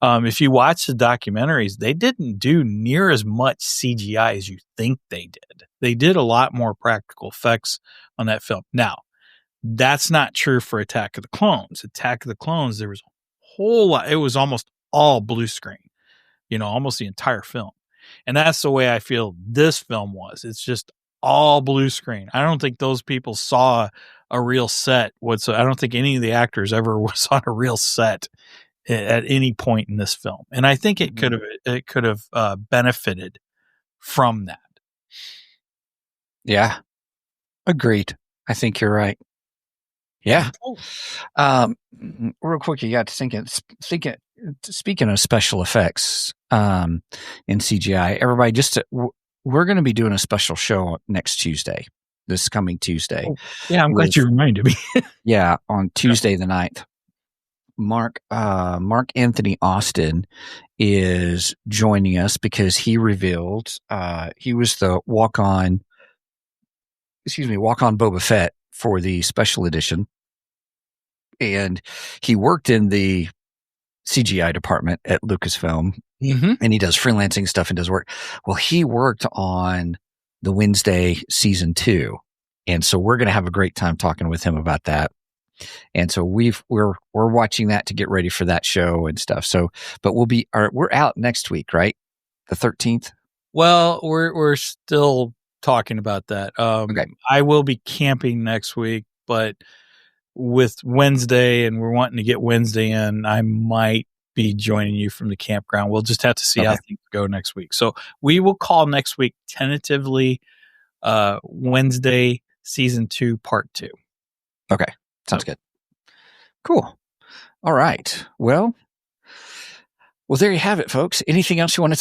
Speaker 2: If you watch the documentaries, they didn't do near as much CGI as you think they did. They did a lot more practical effects on that film. Now, that's not true for Attack of the Clones. Attack of the Clones, there was a whole lot. It was almost all blue screen, almost the entire film. And that's the way I feel this film was. It's just all blue screen. I don't think those people saw a real set. I don't think any of the actors ever was on a real set at any point in this film. And I think it could have benefited from that.
Speaker 1: Yeah. Agreed. I think you're right. Yeah. Real quick, you got to thinking. Speaking of special effects, in CGI, everybody, we're going to be doing a special show next Tuesday, this coming Tuesday.
Speaker 2: Oh, yeah, I'm glad you reminded me.
Speaker 1: Yeah, on Tuesday the 9th. Mark Anthony Austin is joining us because he revealed he was the walk-on Boba Fett for the special edition, and he worked in the CGI department at Lucasfilm, and he does freelancing stuff and does work. Well, he worked on the Wednesday season 2, and so we're going to have a great time talking with him about that. And so we're watching that to get ready for that show and stuff. So, but we're out next week, right? The 13th.
Speaker 2: Well, we're still talking about that.
Speaker 1: Okay.
Speaker 2: I will be camping next week, but with Wednesday, and we're wanting to get Wednesday in, I might be joining you from the campground. We'll just have to see how things go next week. So we will call next week tentatively Wednesday season 2 part 2.
Speaker 1: Okay. Sounds good. Cool. All right. Well, there you have it, folks. Anything else you want to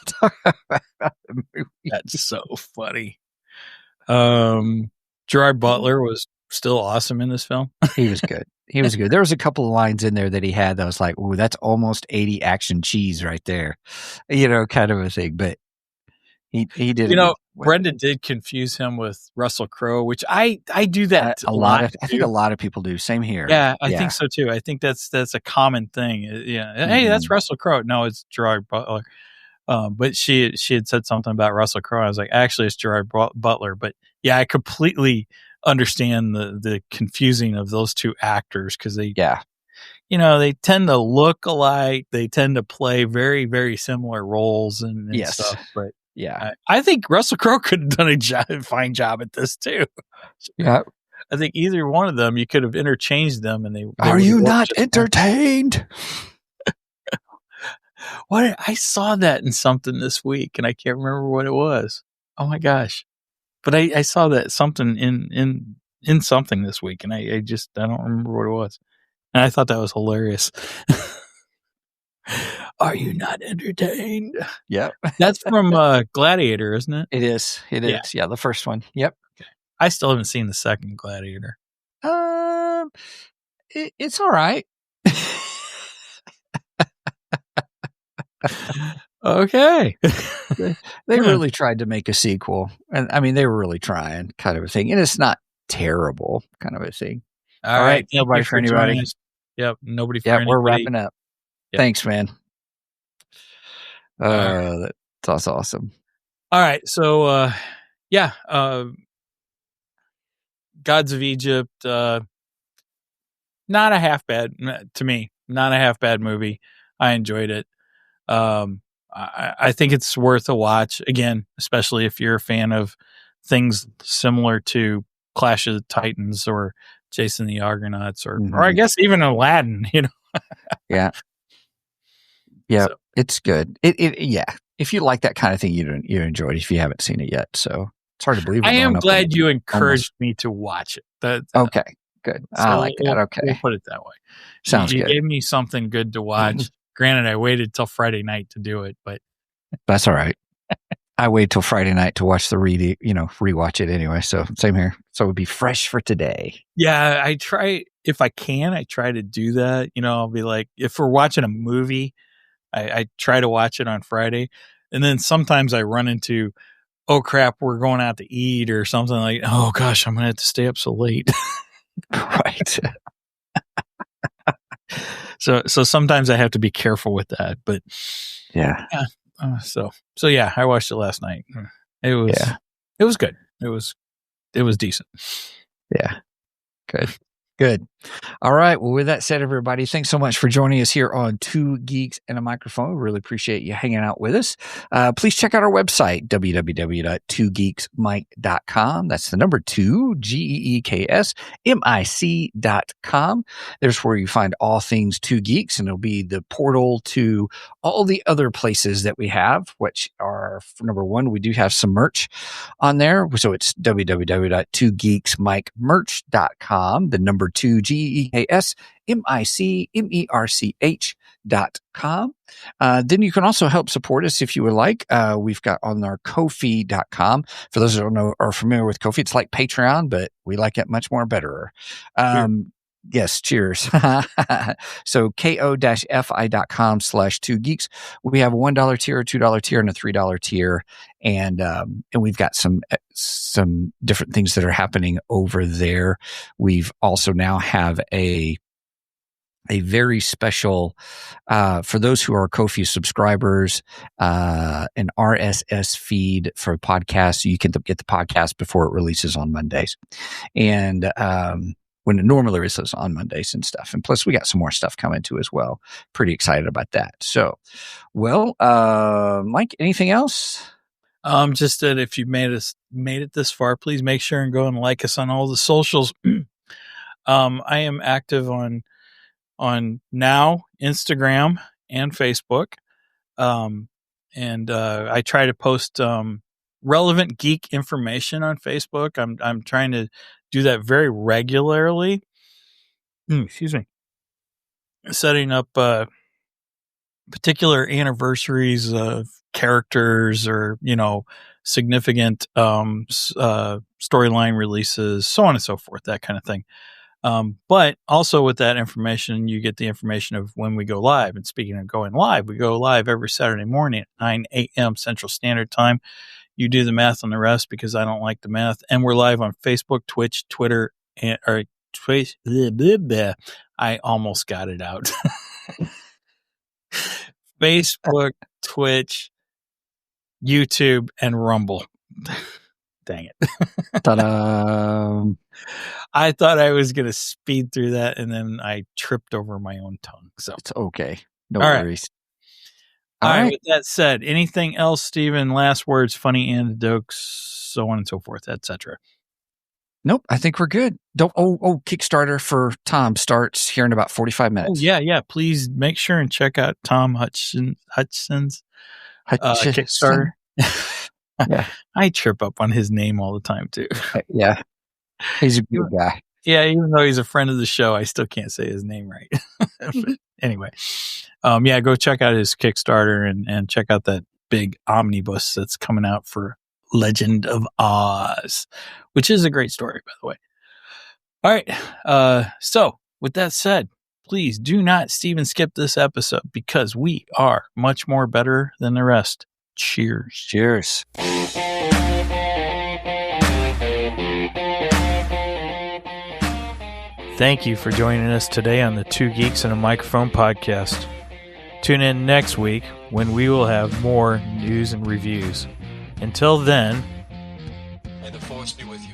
Speaker 1: talk about the movie?
Speaker 2: That's so funny. Gerard Butler was still awesome in this film.
Speaker 1: He was good. He was good. There was a couple of lines in there that he had that was like, "Ooh, that's almost 80 action cheese right there," kind of a thing. But he did.
Speaker 2: Brenda did confuse him with Russell Crowe, which I do that
Speaker 1: a lot. I think a lot of people do. Same here.
Speaker 2: Yeah, I think so too. I think that's a common thing. Yeah. Hey, that's Russell Crowe. No, it's Gerard Butler. But she had said something about Russell Crowe. I was like, actually, it's Gerard Butler. But yeah, I completely understand the confusing of those two actors because they tend to look alike. They tend to play very, very similar roles and stuff. But yeah, I think Russell Crowe could have done a fine job at this too.
Speaker 1: Yeah,
Speaker 2: I think either one of them, you could have interchanged them, and they
Speaker 1: are you not entertained?
Speaker 2: What I saw that in something this week, and I can't remember what it was. Oh my gosh! But I saw that something in something this week, and I don't remember what it was, and I thought that was hilarious. Are you not entertained?
Speaker 1: Yep.
Speaker 2: That's from Gladiator, isn't it?
Speaker 1: It is. It is. Yeah, the first one. Yep.
Speaker 2: Okay. I still haven't seen the second Gladiator.
Speaker 1: It's all right.
Speaker 2: Okay.
Speaker 1: They really tried to make a sequel. And I mean, they were really trying, kind of a thing. And it's not terrible, kind of a thing.
Speaker 2: All right.
Speaker 1: Nobody for anybody.
Speaker 2: Yep. Nobody for anybody.
Speaker 1: We're wrapping up. Yep. Thanks, man.
Speaker 2: Right.
Speaker 1: That's awesome.
Speaker 2: All right. So, Gods of Egypt, not a half bad to me, not a half bad movie. I enjoyed it. I think it's worth a watch again, especially if you're a fan of things similar to Clash of the Titans or Jason the Argonauts or I guess even Aladdin,
Speaker 1: Yeah. Yeah. So, it's good. If you like that kind of thing, you enjoy it if you haven't seen it yet. So it's hard to believe.
Speaker 2: I am glad you encouraged me to watch it.
Speaker 1: Okay. Good. So I like that. Okay.
Speaker 2: We'll put it that way.
Speaker 1: Sounds good.
Speaker 2: You gave me something good to watch. Granted, I waited till Friday night to do it, but
Speaker 1: that's all right. I wait till Friday night to watch rewatch it anyway. So same here. So it would be fresh for today.
Speaker 2: Yeah, I try if I can. I try to do that. I'll be like, if we're watching a movie, I try to watch it on Friday, and then sometimes I run into, oh crap, we're going out to eat or something like. Oh gosh, I'm gonna have to stay up so late.
Speaker 1: Right.
Speaker 2: So sometimes I have to be careful with that, but
Speaker 1: yeah.
Speaker 2: So yeah, I watched it last night. It was good. It was decent.
Speaker 1: Yeah. Good. All right. Well, with that said, everybody, thanks so much for joining us here on Two Geeks and a Microphone. We really appreciate you hanging out with us. Please check out our website, www.twogeeksmic.com. That's the number 2, GEEKSMIC.com. There's where you find all things Two Geeks, and it'll be the portal to all the other places that we have, which are, number 1, we do have some merch on there. So it's www.twogeeksmicmerch.com, the number 2, GEEKSMICMERCH.com. Then you can also help support us if you would like. We've got on our Ko-fi.com. For those who don't know or are familiar with Ko-fi, it's like Patreon, but we like it much more better. Yes, cheers. So ko-fi.com/2geeks. We have a $1 tier, a $2 tier, and a $3 tier. And we've got some different things that are happening over there. We've also now have a very special, for those who are Ko-fi subscribers, an RSS feed for podcasts. So you can get the podcast before it releases on Mondays. And, when it normally releases on Mondays and stuff. And plus we got some more stuff coming too as well. Pretty excited about that. So, well, Mike, anything else?
Speaker 2: Just that if you made it this far, please make sure and go and like us on all the socials. I am active on now Instagram and Facebook. And I try to post relevant geek information on Facebook. I'm trying to do that very regularly. Excuse me. Setting up particular anniversaries of characters or, significant storyline releases, so on and so forth, that kind of thing. But also with that information, you get the information of when we go live. And speaking of going live, we go live every Saturday morning at 9 a.m. Central Standard Time. You do the math on the rest because I don't like the math. And we're live on Facebook, Twitch, Twitter, or Twitch. Blah, blah, blah. I almost got it out. Facebook, Twitch, YouTube, and Rumble. Dang it.
Speaker 1: Ta-da.
Speaker 2: I thought I was going to speed through that, and then I tripped over my own tongue. So
Speaker 1: it's okay. No
Speaker 2: All
Speaker 1: worries.
Speaker 2: All right. With that said, anything else, Stephen? Last words, funny anecdotes, so on and so forth, etc.
Speaker 1: Nope. I think we're good. Kickstarter for Tom starts here in about 45 minutes.
Speaker 2: Oh, yeah. Please make sure and check out Tom Hutchison's Kickstarter.
Speaker 1: Yeah.
Speaker 2: I trip up on his name all the time too.
Speaker 1: Yeah. He's a good guy.
Speaker 2: Yeah, even though he's a friend of the show, I still can't say his name right. But anyway, go check out his Kickstarter and check out that big omnibus that's coming out for Legend of Oz, which is a great story, by the way. All right. So with that said, please do not skip this episode because we are much more better than the rest. Cheers.
Speaker 1: Cheers.
Speaker 2: Thank you for joining us today on the Two Geeks and a Microphone podcast. Tune in next week when we will have more news and reviews. Until then,
Speaker 3: may the force be with you.